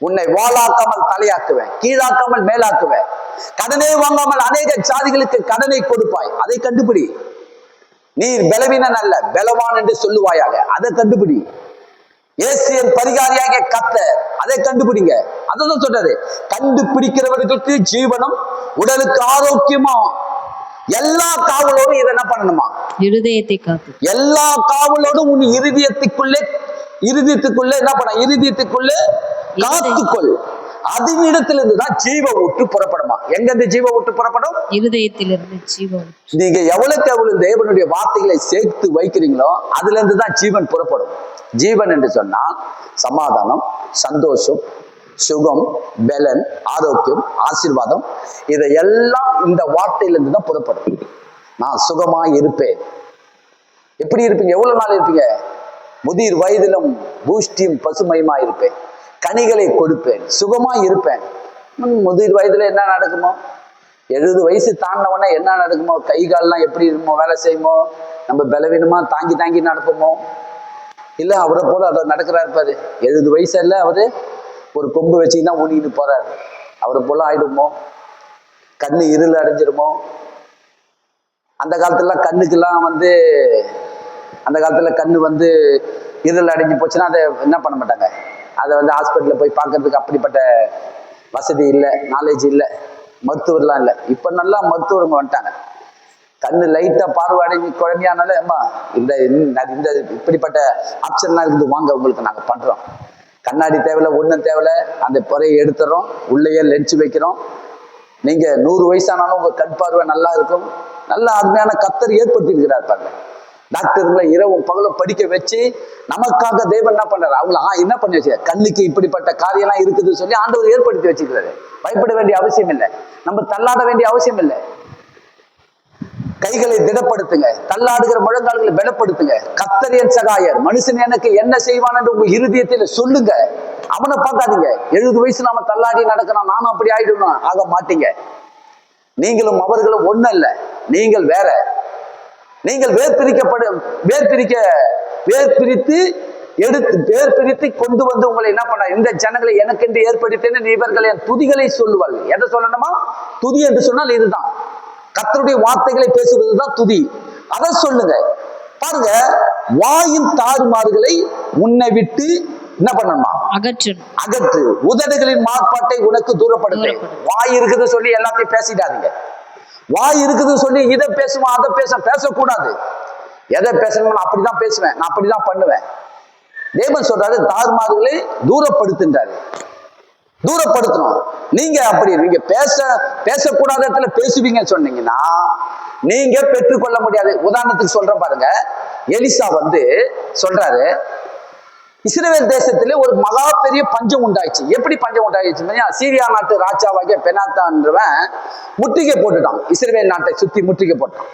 உன்னை வாளாக்காமல் தலையாக்குவேன், கீழாக்காமல் மேலாக்குவேன், கடனே வாங்காமல் அநேக ஜாதிகளுக்கு கடனை கொடுப்பாய், அதை கண்டுபிடி. நீ பலவீனன் அல்ல, பலவான் என்று சொல்லுவாயாக, அதை கண்டுபிடி. இயேசுவின் பரிகாரியாக கர்த்தர், அதை கண்டுபிடிங்க. அதான் சொல்றாரு, கண்டுபிடிக்கிறவர்களுக்கு ஜீவனும் உடலுக்கு ஆரோக்கியமா. எல்லா காவலோடும் இதை என்ன பண்ணணுமா? இருதயத்தை காத்து. எல்லா காவலோடும் உன் இருதயத்துக்குள்ளே என்ன பண்ண? இருதயத்துக்குள்ளே காத்துக்கொள். அதன் இடத்திலிருந்து தான் ஜீவ ஊற்று புறப்படுமா. எங்க இருந்து ஜீவ ஊற்று புறப்படும்? இருதயத்திலிருந்து ஜீவ ஊற்று. நீங்க எவ்வளவு தேவனுடைய வார்த்தைகளை சேர்த்து வைக்கிறீங்களோ அதுல இருந்து தான் ஜீவன் புறப்படும். ஜீவன் என்று சொன்னால் சமாதானம், சந்தோஷம், சுகம், பலன், ஆரோக்கியம், ஆசீர்வாதம், இதையெல்லாம் இந்த வார்த்தையிலிருந்து தான் புறப்படும். நான் சுகமாய் இருப்பேன். எப்படி இருப்பீங்க? எவ்வளவு நாள் இருப்பீங்க? முதிர் வயதிலும் பூஷ்டியும் பசுமையுமா இருப்பேன், கனிகளை கொடுப்பேன், சுகமாய் இருப்பேன். முதிர் வயதுல என்ன நடக்குமோ, 70 வயசு தாண்டினவொடனே என்ன நடக்குமோ, கை கால்லாம் எப்படி இருக்குமோ, வேலை செய்யுமோ, நம்ம பலவீனமா தாங்கி தாங்கி நடப்போமோ, இல்ல அவரை போல அதை நடக்கிறாரு பாரு, 70 வயசு இல்ல அவரு ஒரு கொம்பு வச்சுக்கிதான் ஊனிட்டு போறாரு, அவரை போல ஆயிடுமோ, கண்ணு இருள் அடைஞ்சிருமோ. அந்த காலத்துல கண்ணுக்கெல்லாம் அந்த காலத்துல கண்ணு இருள் அடைஞ்சு போச்சுன்னா அதை என்ன பண்ண மாட்டாங்க, அதை ஹாஸ்பிட்டலில் போய் பார்க்கறதுக்கு அப்படிப்பட்ட வசதி இல்லை, நாலேஜ் இல்லை, மருத்துவர்லாம் இல்லை. இப்போ நல்லா மருத்துவருங்க வந்துட்டாங்க. கண்ணு லைட்டாக பார்வை அடைஞ்சு குழந்தையானாலும் அம்மா இந்த இப்படிப்பட்ட ஆப்ஷன்லாம் இருக்குது, வாங்க உங்களுக்கு நாங்கள் பண்ணுறோம். கண்ணாடி தேவையில்ல, ஒன்றும் தேவையில்ல, அந்த பொறையை எடுத்துறோம், உள்ளேயே லென்ஸ் வைக்கிறோம். நீங்கள் 100 வயசானாலும் உங்கள் கண் பார்வை நல்லா இருக்கும். நல்ல அருமையான கர்த்தர் ஏற்படுத்தி இருக்கிறார் பாருங்க. டாக்டர்களை இரவும் பகலும் படிக்க வச்சு நமக்காக தேவன் என்ன பண்றாரு, அவங்கள என்ன பண்ணி வச்சு, கண்ணுக்கு இப்படிப்பட்ட காரியம்லாம் இருக்குதுன்னு சொல்லி ஆண்டவர் ஏற்படுத்தி வச்சுக்கிறாரு. பயப்பட வேண்டிய அவசியம் இல்லை, நம்ம தள்ளாட வேண்டிய அவசியம் இல்லை. கைகளை திடப்படுத்துங்க, தள்ளாடுகிற முழங்கால்களை பலப்படுத்துங்க. கர்த்தர் என் சகாயர், மனுஷன் எனக்கு என்ன செய்வான் என்று உங்க இருதயத்தில் சொல்லுங்க. அவனை பார்க்காதீங்க. 70 வயசு நாம தள்ளாடி நடக்கிறான், நானும் அப்படி ஆயிடணும், ஆக மாட்டீங்க. நீங்களும் அவர்களும் ஒண்ணு அல்ல, நீங்கள் வேற. நீங்கள் வேர்பிரித்து கொண்டு வந்து உங்களை என்ன பண்ண, இந்த ஜனங்களை எனக்கு என்று ஏற்படுத்தேன் இவர்கள் என் துதிகளை சொல்லுவார்கள். எதை சொல்லணுமா? துதி என்று சொன்னால் இதுதான், கர்த்தருடைய வார்த்தைகளை பேசுவதுதான் துதி. அதை சொல்லுங்க. பாருங்க, வாயின் தாறுமாறுகளை உன்னை விட்டு என்ன பண்ணணுமா? அகற்று. உதடுகளின் மார்பாட்டை உனக்கு தூரப்படுத்து. வாய் இருக்குது சொல்லி எல்லாத்தையும் பேசிடாதீங்க. வாய் இருக்குது சொல்லி இதை பேசுவேன் அதை பேசக்கூடாது. எதை பேசணும் அப்படிதான் பேசுவேன், நான் அப்படிதான் பண்ணுவேன். தேவன் சொல்றாரு, தாறுமாறுகளை தூரப்படுத்துன்றாரு. தூரப்படுத்தணும். நீங்க பேசக்கூடாத இடத்துல பேசுவீங்கன்னு சொன்னீங்கன்னா நீங்க பெற்றுக்கொள்ள முடியாது. உதாரணத்துக்கு சொல்றேன் பாருங்க, எலிசா சொல்றாரு, இஸ்ரவேல் தேசத்திலே ஒரு மகா பெரிய பஞ்சம் உண்டாயிடுச்சு. எப்படி பஞ்சம் உண்டாயிடுச்சு? சீரியா நாட்டு ராஜாவாகிய பெனாத்தான்றவன் முற்றுகை போட்டுட்டான். இஸ்ரவேல் நாட்டை சுத்தி முற்றுகை போட்டான்.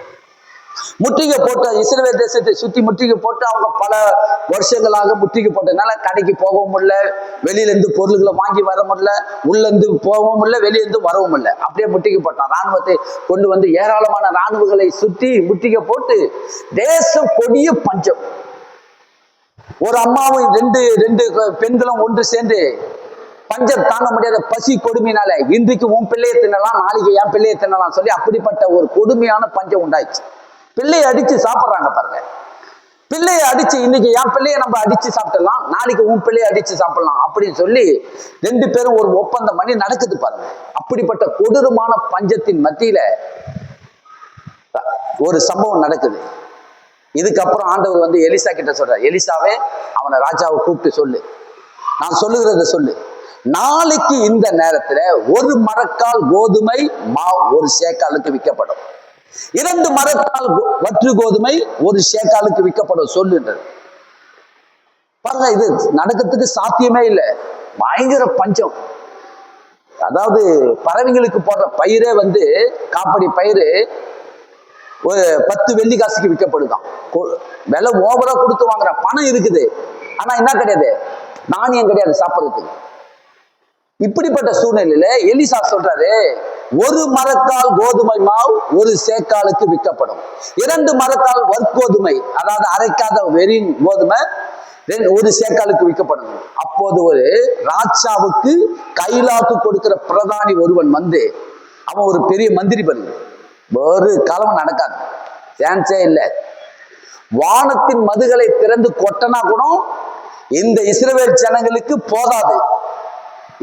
முற்றுகை போட்ட இஸ்ரவேல் தேசத்தை சுத்தி முற்றுகை போட்டு அவங்க பல வருஷங்களாக முற்றுகை போட்டதுனால கடைக்கு போகவும் முடியல, வெளியில இருந்து பொருள்களை வாங்கி வர முடியல, உள்ள இருந்து போகவும் முடியல, வெளியில இருந்து வரவும் இல்லை. அப்படியே முற்றுகை போட்டான். ராணுவத்தை கொண்டு வந்து ஏராளமான ராணுவங்களை சுற்றி முற்றுகை போட்டு தேசம் கொடிய பஞ்சம். ஒரு அம்மாவும் ரெண்டு பெண்களும் ஒன்று சேர்ந்து பஞ்சம் தாங்க முடியாத பசி கொடுமையினால இன்றைக்கு உன் பிள்ளையை தின்னலாம், நாளைக்கு என் பிள்ளையை தின்னலாம் சொல்லி அப்படிப்பட்ட ஒரு கொடுமையான பஞ்சம் உண்டாயிடுச்சு. பிள்ளையை அடிச்சு சாப்பிட்றாங்க பாருங்க. பிள்ளையை அடிச்சு இன்னைக்கு என் பிள்ளையை நம்ம அடிச்சு சாப்பிடலாம், நாளைக்கு உன் பிள்ளையை அடிச்சு சாப்பிடலாம் அப்படின்னு சொல்லி ரெண்டு பேரும் ஒரு ஒப்பந்தம் பண்ணி நடக்குது பாருங்க. அப்படிப்பட்ட கொடூரமான பஞ்சத்தின் மத்தியில ஒரு சம்பவம் நடக்குது. இதுக்கப்புறம் ஆண்டவர் வந்து எலிசா கிட்ட சொல்றார், எலிசாவே அவனை ராஜாவை கூப்பிட்டு சொல்லு, நான் சொல்லுகிறத சொல்லு, நாளைக்கு இந்த நேரத்துல ஒரு மரக்கால் கோதுமை மாவு ஒரு சேக்காலுக்கு விற்கப்படும், 2 மரக்கால் வற்று கோதுமை ஒரு சேக்காலுக்கு விற்கப்படும் சொல்லுன்றது. பாருங்க, இது நடக்கிறதுக்கு சாத்தியமே இல்லை. பயங்கர பஞ்சம். அதாவது பறவைங்களுக்கு போடுற பயிரே வந்து காப்படி பயிறு ஒரு 10 வெள்ளி காசுக்கு விற்கப்படுதான். விலை ஓவரா கொடுத்து வாங்குற பணம் இருக்குது, ஆனா என்ன கிடையாது, நாணயம் கிடையாது சாப்பிட்றதுக்கு. இப்படிப்பட்ட சூழ்நிலையில எலிசா சொல்றாரு, ஒரு மரக்கால் கோதுமை மாவு ஒரு சேக்காலுக்கு விற்கப்படும், 2 மரக்கால் வற்கோதுமை அதாவது அரைக்காத வெறி கோதுமை ஒரு சேக்காலுக்கு விற்கப்படும். அப்போது ஒரு ராஜாவுக்கு கைலாக்கு கொடுக்கிற பிரதானி ஒருவன் வந்து, அவன் ஒரு பெரிய மந்திரி பண்ணுங்க, ஒரு காலம் நடக்காது, சான்ஸே இல்லை. வானத்தின் மதுகளை திறந்து கொட்டனா கூட இந்த இஸ்ரவேல் ஜனங்களுக்கு போதாது.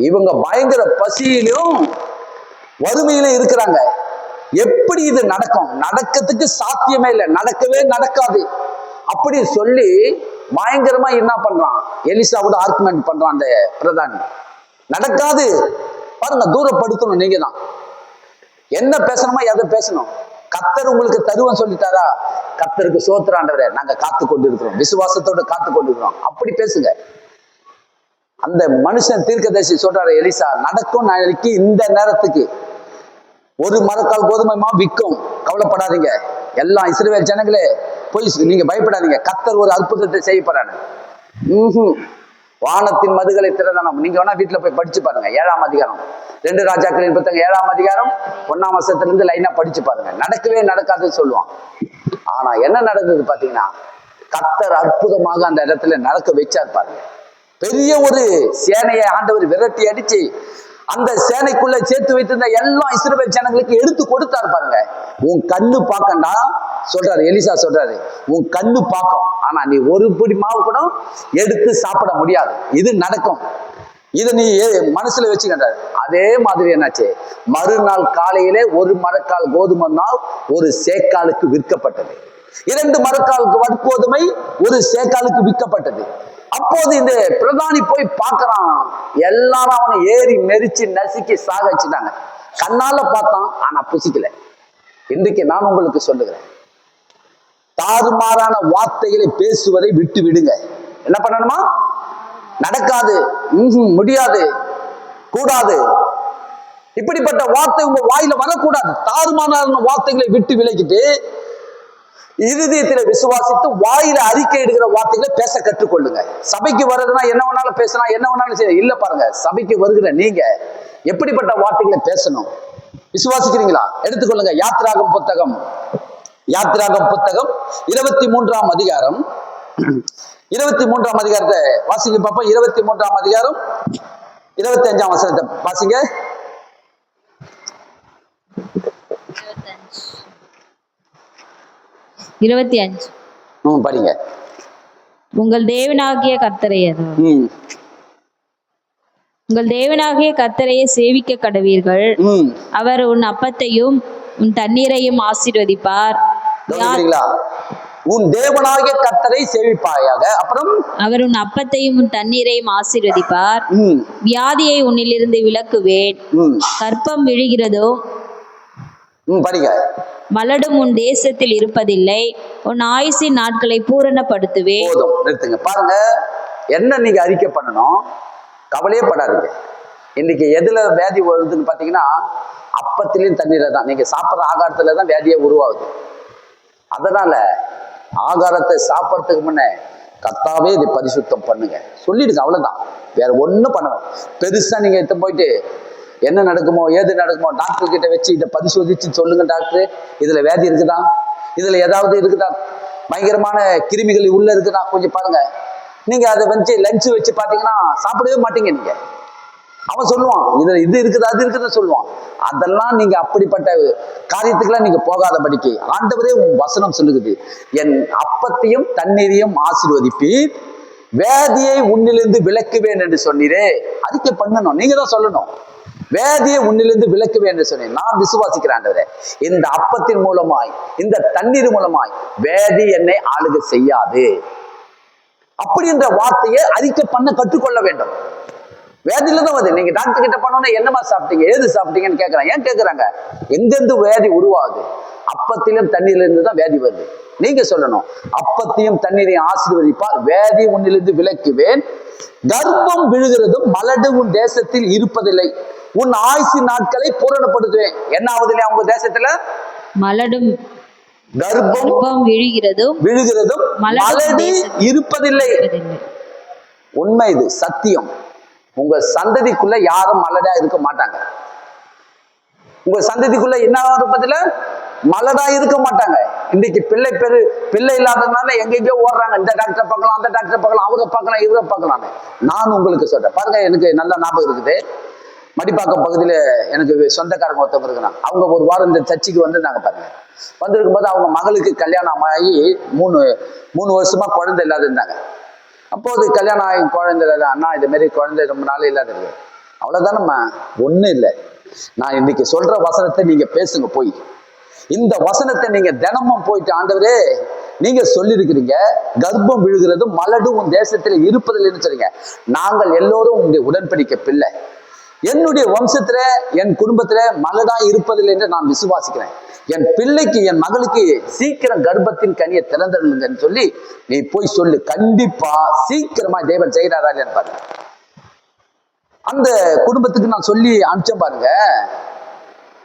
இவங்க பயங்கர பசியிலும் வறுமையிலும் இருக்கிறாங்க. எப்படி இது நடக்கும்? நடக்கிறதுக்கு சாத்தியமே இல்லை, நடக்கவே நடக்காது அப்படி சொல்லி பயங்கரமா என்ன பண்றான், எலிசாவோட ஆர்குமெண்ட் பண்றான் அந்த பிரதானி. நடக்காது பாருங்க, தூரப்படுத்தணும். நீங்க தான் என்ன பேசணுமா எதை பேசணும். கர்த்தர் உங்களுக்கு தருவன் சொல்லிட்டாரா, கர்த்தருக்கு சோத்திராண்டவரே நாங்க காத்து கொண்டு இருக்கிறோம், விசுவாசத்தோட காத்து கொண்டு இருக்கிறோம், அப்படி பேசுங்க. அந்த மனுஷன் தீர்க்கதரிசி சொல்றாரு, எலிசா நடக்கும், நாளைக்கு இந்த நேரத்துக்கு ஒரு மரக்கால் கோதுமை மாவு விற்கும், கவலைப்படாதீங்க. எல்லாம் இஸ்ரவேல் ஜனங்களே போய் நீங்க பயப்படாதீங்க, கர்த்தர் ஒரு அற்புதத்தை செய்ய போறாரு. வானத்தின் மதுகளை திறந்தானம். நீங்க வேணா வீட்டுல போய் படிச்சு பாருங்க, 7ஆம் அதிகாரம் 2 ராஜாக்களின் புத்தகம் 7ஆம் அதிகாரம் 1ஆம் வசனத்திலிருந்து லைனா படிச்சு பாருங்க. நடக்கவே நடக்காதுன்னு சொல்லுவான். ஆனா என்ன நடந்தது பாத்தீங்கன்னா, கர்த்தர் அற்புதமாக அந்த இடத்துல நடக்க வச்சார் பாருங்க. பெரிய ஒரு சேனையை ஆண்டவர் விரட்டி அடிச்சு அந்த சேனைக்குள்ள சேர்த்து வைத்திருந்த எல்லா இஸ்ரவேல் ஜனங்களுக்கு எடுத்து கொடுத்தாரு பாருங்க. உன் கண்ணு பார்க்கண்டா சொல்றாரு எலிசா, சொல்றாரு உன் கண்ணு பார்க்கும், ஆனா நீ ஒரு பிடி மாவு கூட எடுத்து சாப்பிட முடியாது. இது நடக்கும், இதை நீ மனசுல வச்சுக்கின்றாரு. அதே மாதிரி என்னாச்சு, மறுநாள் காலையிலே ஒரு மரக்கால் கோதுமை மாவு ஒரு சேக்காலுக்கு விற்கப்பட்டது, 2 மரக்காலுக்கு வற்கோதுமை ஒரு சேக்காலுக்கு விற்கப்பட்டது. அப்போது இந்த பிரதானி போய் பார்க்கறான், எல்லாரும் அவனை ஏறி மெரிச்சு நசுக்கி சாகடிச்சுட்டாங்க. கண்ணால பார்த்தான், ஆனா புசிக்கல. இன்றைக்கு நான் உங்களுக்கு சொல்லுகிறேன், தாறுமாறான வார்த்தைகளை பேசுவதை விட்டு விடுங்க. என்ன பண்ணணுமா? நடக்காது, முடியாது, கூடாது. இப்படிப்பட்ட வார்த்தை உங்க வாயில வரக்கூடாது. தாறுமாறான வார்த்தைகளை விட்டு விலகிட்டு இருதயத்தில விசுவாசித்து வாயில அறிக்கை எடுக்கிற வார்த்தைகளை பேச கற்றுக்கொள்ளுங்க. சபைக்கு வர்றதுன்னா என்ன வேணாலும் பேசலாம், என்ன வேணாலும் செய்ய இல்ல. பாருங்க, சபைக்கு வருகிற நீங்க எப்படிப்பட்ட வார்த்தைகளை பேசணும் விசுவாசிக்கிறீங்களா? எடுத்துக்கொள்ளுங்க. யாத்திராகம் புத்தகம் 23ஆம் அதிகாரம் 23ஆம் அதிகாரத்தை வாசிங்க பாப்பா. 23ஆம் அதிகாரம் 25ஆம் வசனத்தை வாசிங்க.
25
படிங்க.
உங்கள் தேவனாகிய கர்த்தரையே சேவிக்க கடவீர்கள். அவர் உன் அப்பத்தையும் உன் தண்ணீரையும் ஆசீர்வதிப்பார்.
உன் தேவனாகிய கர்த்தரை சேவிப்பாயாக. அப்புறம்
அவர் உன் அப்பத்தையும் உன் தண்ணீரையும் ஆசீர்வதிப்பார். வியாதியை உன்னிலிருந்து விலக்குவேன். கற்பம் விழுகிறதோ
படிங்க.
மலடும் உன் தேசத்தில் இருப்பதில்லை. உன் ஆயுசின் நாட்களை பூரணப்படுத்துவேன்.
போதும், நிறுத்துங்க. பாருங்க, என்ன நீங்க அறிக்கை பண்ணணும், கவலையே படாதீங்க. இன்னைக்கு எதுல வியாதி வருதுன்னு பாத்தீங்கன்னா, அப்பத்திலையும் தண்ணீரை தான். நீங்க சாப்பிட்ற ஆகாரத்துல தான் வியாதியே உருவாகுது. அதனால ஆகாரத்தை சாப்பிட்றதுக்கு முன்ன கர்த்தாவே இதை பரிசுத்தம் பண்ணுங்க சொல்லிடுங்க, அவ்வளவுதான். வேற ஒண்ணும் பண்ணணும். பெருசா நீங்க எடுத்து போயிட்டு என்ன நடக்குமோ ஏது நடக்குமோ டாக்டர் கிட்ட வச்சு இதை பரிசோதிச்சு சொல்லுங்க, டாக்டர் இதுல வியாதி இருக்குதா, இதுல ஏதாவது இருக்குதா, பயங்கரமான கிருமிகள் உள்ள இருக்குதா கொஞ்சம் பாருங்க. நீங்க அதை வச்சு லஞ்சு வச்சு பாத்தீங்கன்னா சாப்பிடவே மாட்டீங்க. நீங்க அவன் சொல்லுவான் இதுல இது இருக்குது அது இருக்குதுன்னு சொல்லுவான். அதெல்லாம் நீங்க அப்படிப்பட்ட காரியத்துக்கெல்லாம் நீங்க போகாதபடிக்கு ஆண்டவரே வசனம் சொல்லுகிறது, என் அப்பத்தையும் தண்ணீரையும் ஆசீர்வதிப்பீர், வேதியை உன்னிலிருந்து விலக்குவேன் என்று சொன்னீரே. அறிக்கை பண்ணணும், நீங்க தான் சொல்லணும். வேதியை உன்னிலிருந்து விலக்குவேன் என்று சொன்னேன். நான் விசுவாசிக்கிறேன் ஆண்டவரே, இந்த அப்பத்தின் மூலமாய் இந்த தண்ணீர் மூலமாய் வேதி என்னை ஆளுகை செய்யாது அப்படின்ற வார்த்தையை அறிக்கை பண்ண கற்றுக்கொள்ள வேண்டும். வேதியில தான் வருது. நீங்க டாக்டர் கிட்ட பண்ணோன்னா என்னமா சாப்பிட்டீங்க ஏது சாப்பிட்டீங்கன்னு கேட்கறாங்க. ஏன் கேட்கறாங்க? எங்கிருந்து வேதி உருவாகுது? அப்பத்திலும் தண்ணீர்ல இருந்து தான் வேதி வருது. நீங்க சொல்லணும், அப்பத்தையும் தண்ணீரையும் ஆசீர்வதிப்பார், வேதி உன்னிலிருந்து விலக்குவேன், கர்ப்பம் விழுகிறதும் மலடு உன் தேசத்தில் இருப்பதில்லை, உன் ஆயுசு நாட்களை பூரணப்படுத்துவேன். என்ன ஆகுது இல்லையா உங்க தேசத்துல?
மலடும்
கர்ப்பம்
விழுகிறதும்
மலடு இருப்பதில்லை. உண்மை, இது சத்தியம். உங்க சந்ததிக்குள்ள யாரும் மலடா இருக்க மாட்டாங்க. உங்க சந்ததிக்குள்ள என்ன இருப்பதில்ல, மலடா இருக்க மாட்டாங்க. இன்னைக்கு பிள்ளை இல்லாததுனால எங்கெங்கயோ ஓடுறாங்க. இந்த டாக்டரை பார்க்கலாம் அந்த டாக்டரை பார்க்கலாம் அவங்க பார்க்கலாம் இவரை பார்க்கலாம். நான் உங்களுக்கு சொல்றேன் பாருங்க, எனக்கு நல்ல ஞாபகம் இருக்குது. மடிப்பாக்கம் பகுதியில எனக்கு சொந்தக்காரங்க ஒருத்தவங்க இருக்கிறாங்க. அவங்க ஒரு வாரம் இந்த சர்ச்சுக்கு வந்திருந்தாங்க பாருங்க. வந்திருக்கும் போது அவங்க மகளுக்கு கல்யாணம் ஆகி மூணு வருஷமா குழந்தை இல்லாத இருந்தாங்க. அப்போது கல்யாணம் ஆகி குழந்தை இல்லாத, அண்ணா இது மாதிரி குழந்தை ரொம்ப நாள் இல்லாத இருக்கு. அவ்வளவுதானம்மா, ஒண்ணும் இல்லை. நான் இன்னைக்கு சொல்ற வசனத்தை நீங்க பேசுங்க போய். இந்த வசனத்தை நீங்க தினமும் போயிட்டு, ஆண்டவரே நீங்க சொல்லியிருக்கிறீங்க கர்ப்பம் விழுகிறதும் மலடும் உன் தேசத்துல இருப்பதில்லைன்னு சொல்றீங்க. நாங்கள் எல்லோரும் உங்களுடைய உடன்படிக்கை பிள்ளை. என்னுடைய வம்சத்துல என் குடும்பத்துல மலடா இருப்பதில்லை என்று நான் விசுவாசிக்கிறேன். என் பிள்ளைக்கு என் மகளுக்கு சீக்கிரம் கர்ப்பத்தின் கனியை திறந்துருங்கன்னு சொல்லி நீ போய் சொல்லு. கண்டிப்பா சீக்கிரமா தேவன் செய்கிறாரா இல்லைன்னு பாருங்க. அந்த குடும்பத்துக்கு நான் சொல்லி அனுப்பிச்சேன் பாருங்க.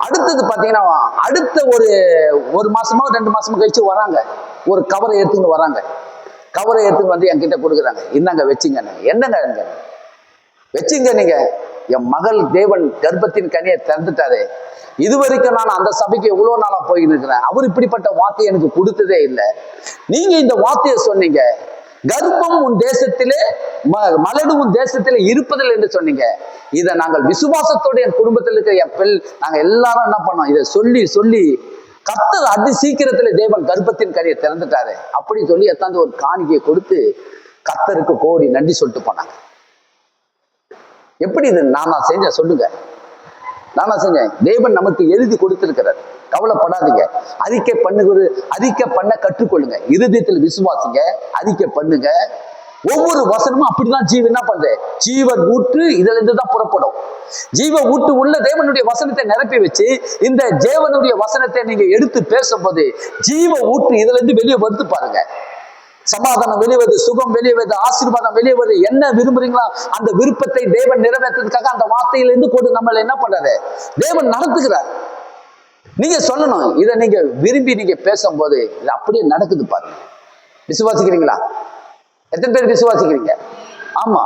அடுத்தது பாத்தீங்கன்னா அடுத்த ஒரு மாசமோ 2 மாசமோ கழிச்சு வராங்க. ஒரு கவரை எடுத்துன்னு வராங்க. கவரை எடுத்துன்னு வந்து என்கிட்ட கொடுக்குறாங்க. என்னங்க வச்சுங்க. என்னங்க வச்சுங்க, நீங்க என் மகள் தேவன் கர்ப்பத்தின் கனியை திறந்துட்டாரு. இதுவரைக்கும் நான் அந்த சபைக்கு எவ்வளவு நாளா போயிட்டு இருக்கிறேன். அவர் இப்படிப்பட்ட வார்த்தையை எனக்கு கொடுத்ததே இல்லை. நீங்க இந்த வார்த்தையை சொன்னீங்க, கர்ப்பம் உன் தேசத்திலே மலடு உன் தேசத்திலே இருப்பதில்லை என்று சொன்னீங்க. இதை நாங்கள் விசுவாசத்தோட என் குடும்பத்தில் இருக்கிற என் நாங்க எல்லாரும் என்ன பண்ணோம், இதை சொல்லி சொல்லி கர்த்தர் அதி சீக்கிரத்துல தேவன் கர்ப்பத்தின் கனியை திறந்துட்டாரு அப்படி சொல்லி எத்தாந்து ஒரு காணிக்கையை கொடுத்து கர்த்தருக்கு கோடி நன்றி சொல்லிட்டு போனாங்க. எப்படி இது நானா செஞ்சேன் சொல்லுங்க? நானா செஞ்சேன்? தேவன் நமக்கு எழுதி கொடுத்திருக்கிறார். கவலைப்படாதீங்க. அறிக்கை பண்ண கற்றுக்கொள்ளுங்க. இருதயத்தில் விசுவாசிங்க, அறிக்கை பண்ணுங்க. ஒவ்வொரு வசனமும் அப்படிதான் ஜீவன் என்ன பண்ற, ஜீவன் ஊற்று இதுல இருந்து தான் புறப்படும். ஜீவ ஊற்று உள்ள தேவனுடைய வசனத்தை நிரப்பி வச்சு இந்த தேவனுடைய வசனத்தை நீங்க எடுத்து பேசும்போது ஜீவ ஊற்று இதுல இருந்து வெளியே வந்து பாருங்க. சமாதானம் வெளியே வருது, சுகம் வெளியே வருது, ஆசீர்வாதம் வெளியே வருது. என்ன விரும்புறீங்களா அந்த விருப்பத்தை தேவன் நிறைவேற்றதுக்காக அந்த வார்த்தையிலிருந்து கொண்டு நம்மள என்ன பண்றாரு, தேவன் நடத்துகிறார். நீங்க சொல்லணும். இதை நீங்க விரும்பி நீங்க பேசும்போது இது அப்படியே நடக்குது பாருங்க. விசுவாசிக்கிறீங்களா? எத்தனை பேர் விசுவாசிக்கிறீங்க? ஆமா,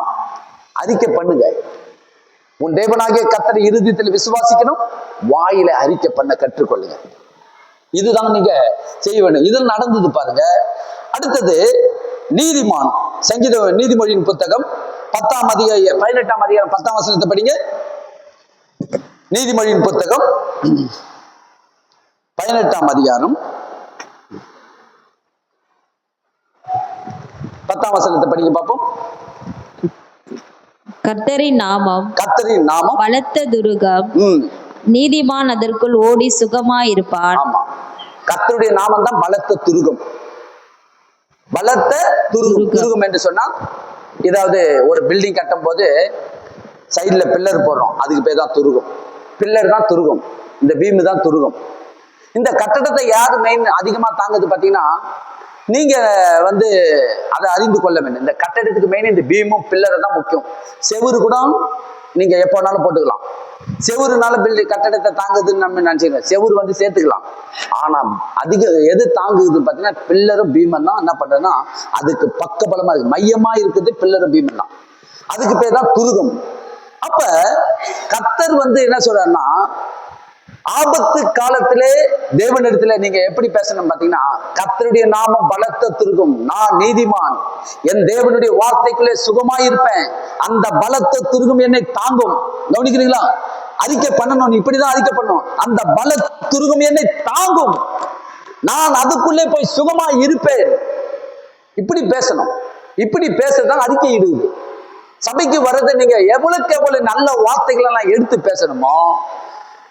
அறிக்கை பண்ணுங்க. உன் தேவனாகிய கர்த்தரை இருதயத்தில் விசுவாசிக்கணும், வாயில அறிக்கை பண்ண கற்றுக்கொள்ளுங்க. இதுதான் நீங்க செய்ய வேண்டும். இது நடந்தது பாருங்க. அடுத்தது நீதிமான் நீதிமொழியின் புத்தகம் 10ஆம் அதிகாரம் 18ஆம் அதிகாரம் 10ஆம் வசனத்தை படிங்க. நீதிமொழியின் புத்தகம் 18ஆம் அதிகாரம் 10ஆம் வசனத்தை படிங்க பார்ப்போம்.
கர்த்தரின் நாமம் பலத்த துருகம், நீதிமான் அதற்குள் ஓடி சுகமாயிருப்பான். ஆமா,
கர்த்தருடைய நாமம் தான் பலத்த துருகம். பலத்த துருகம் என்று சொன்னா, ஏதாவது ஒரு பில்டிங் கட்டும் போது சைட்ல பில்லர் போடுறோம், அதுக்கு பேர் தான் துருகம். பில்லர் தான் துருகம், இந்த பீம் தான் துருகம். இந்த கட்டடத்தை யாரு மெயின் அதிகமா தாங்குது பாத்தீங்கன்னா, நீங்க அதை அறிந்து கொள்ள வேண்டும். இந்த கட்டடத்துக்கு மெயின் இந்த பீமும் பில்லரை தான் முக்கியம். செவுரு கூட நீங்க எப்போ வேணாலும் போட்டுக்கலாம். செவுருனால கட்டடத்தை தாங்குதுன்னு நம்ம நினைச்சுக்கிறோம். செவுரு வந்து சேர்த்துக்கலாம். ஆனா அதிக எது தாங்குதுன்னு பாத்தீங்கன்னா பில்லரும் பீமன் தான். என்ன பண்றதுன்னா அதுக்கு பக்க பலமா இருக்கு, மையமா இருக்குது பில்லரும் பீமன் தான். அதுக்கு பேர் தான் துருகம். அப்ப கர்த்தர் வந்து என்ன சொல்றாருன்னா, ஆபத்து காலத்திலே தேவனிடத்துல நீங்க எப்படி பேசணும் பாத்தீங்கன்னா, கர்த்தருடைய நாமம் பலத்த துருகம், நான் நீதிமான், என் தேவனுடைய வார்த்தைக்குள்ளே சுகமாயிருப்பேன், அந்த பலத்த துருகம் என்னை தாங்கும். கவனிக்கிறீங்களா? அறிக்கை பண்ணணும், நீ இப்படிதான் அறிக்கை பண்ணணும். அந்த பல துருகம் என்னை தாங்கும், நான் அதுக்குள்ளே போய் சுகமா இருப்பேன். இப்படி பேசணும். இப்படி பேசதான் அறிக்கை இடுது. சபைக்கு வர்றதை நீங்க எவ்வளவுக்கு எவ்வளவு நல்ல வார்த்தைகளை எல்லாம் எடுத்து பேசணுமோ,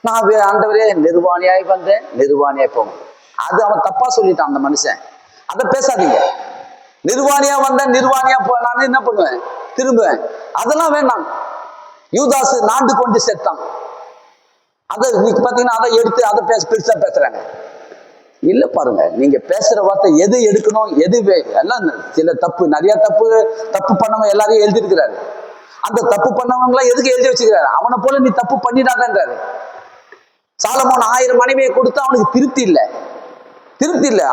நான் ஆண்டவரே நிர்வாணியாய் வந்தேன், நிர்வாணியாய் போகும். அது அவன் தப்பா சொல்லிட்டான் அந்த மனுஷன். அதை பேசாதீங்க. நிர்வாணியா வந்தேன், நிர்வாணியா நான் என்ன பண்ணுவேன், திரும்புவேன், அதெல்லாம் வேண்டாம். யூதாசு நாண்டு கொண்டு செத்தான், அதை பாத்தீங்கன்னா அதை எடுத்து அதை பெருசா பேசுறாங்க. இல்ல பாருங்க, நீங்க பேசுற வார்த்தை எது எடுக்கணும், எது எல்லாம் சில தப்பு, நிறைய தப்பு பண்ணவங்க எல்லாரையும் எழுதிருக்கிறாரு. அந்த தப்பு பண்ணவங்க எல்லாம் எதுக்கு எழுதி வச்சுக்கிறாரு? அவனை போல நீ தப்பு பண்ணிடாதன்றாரு. சாலமோன் 1000 மனைவியை கொடுத்து அவனுக்கு திருப்தி இல்லை.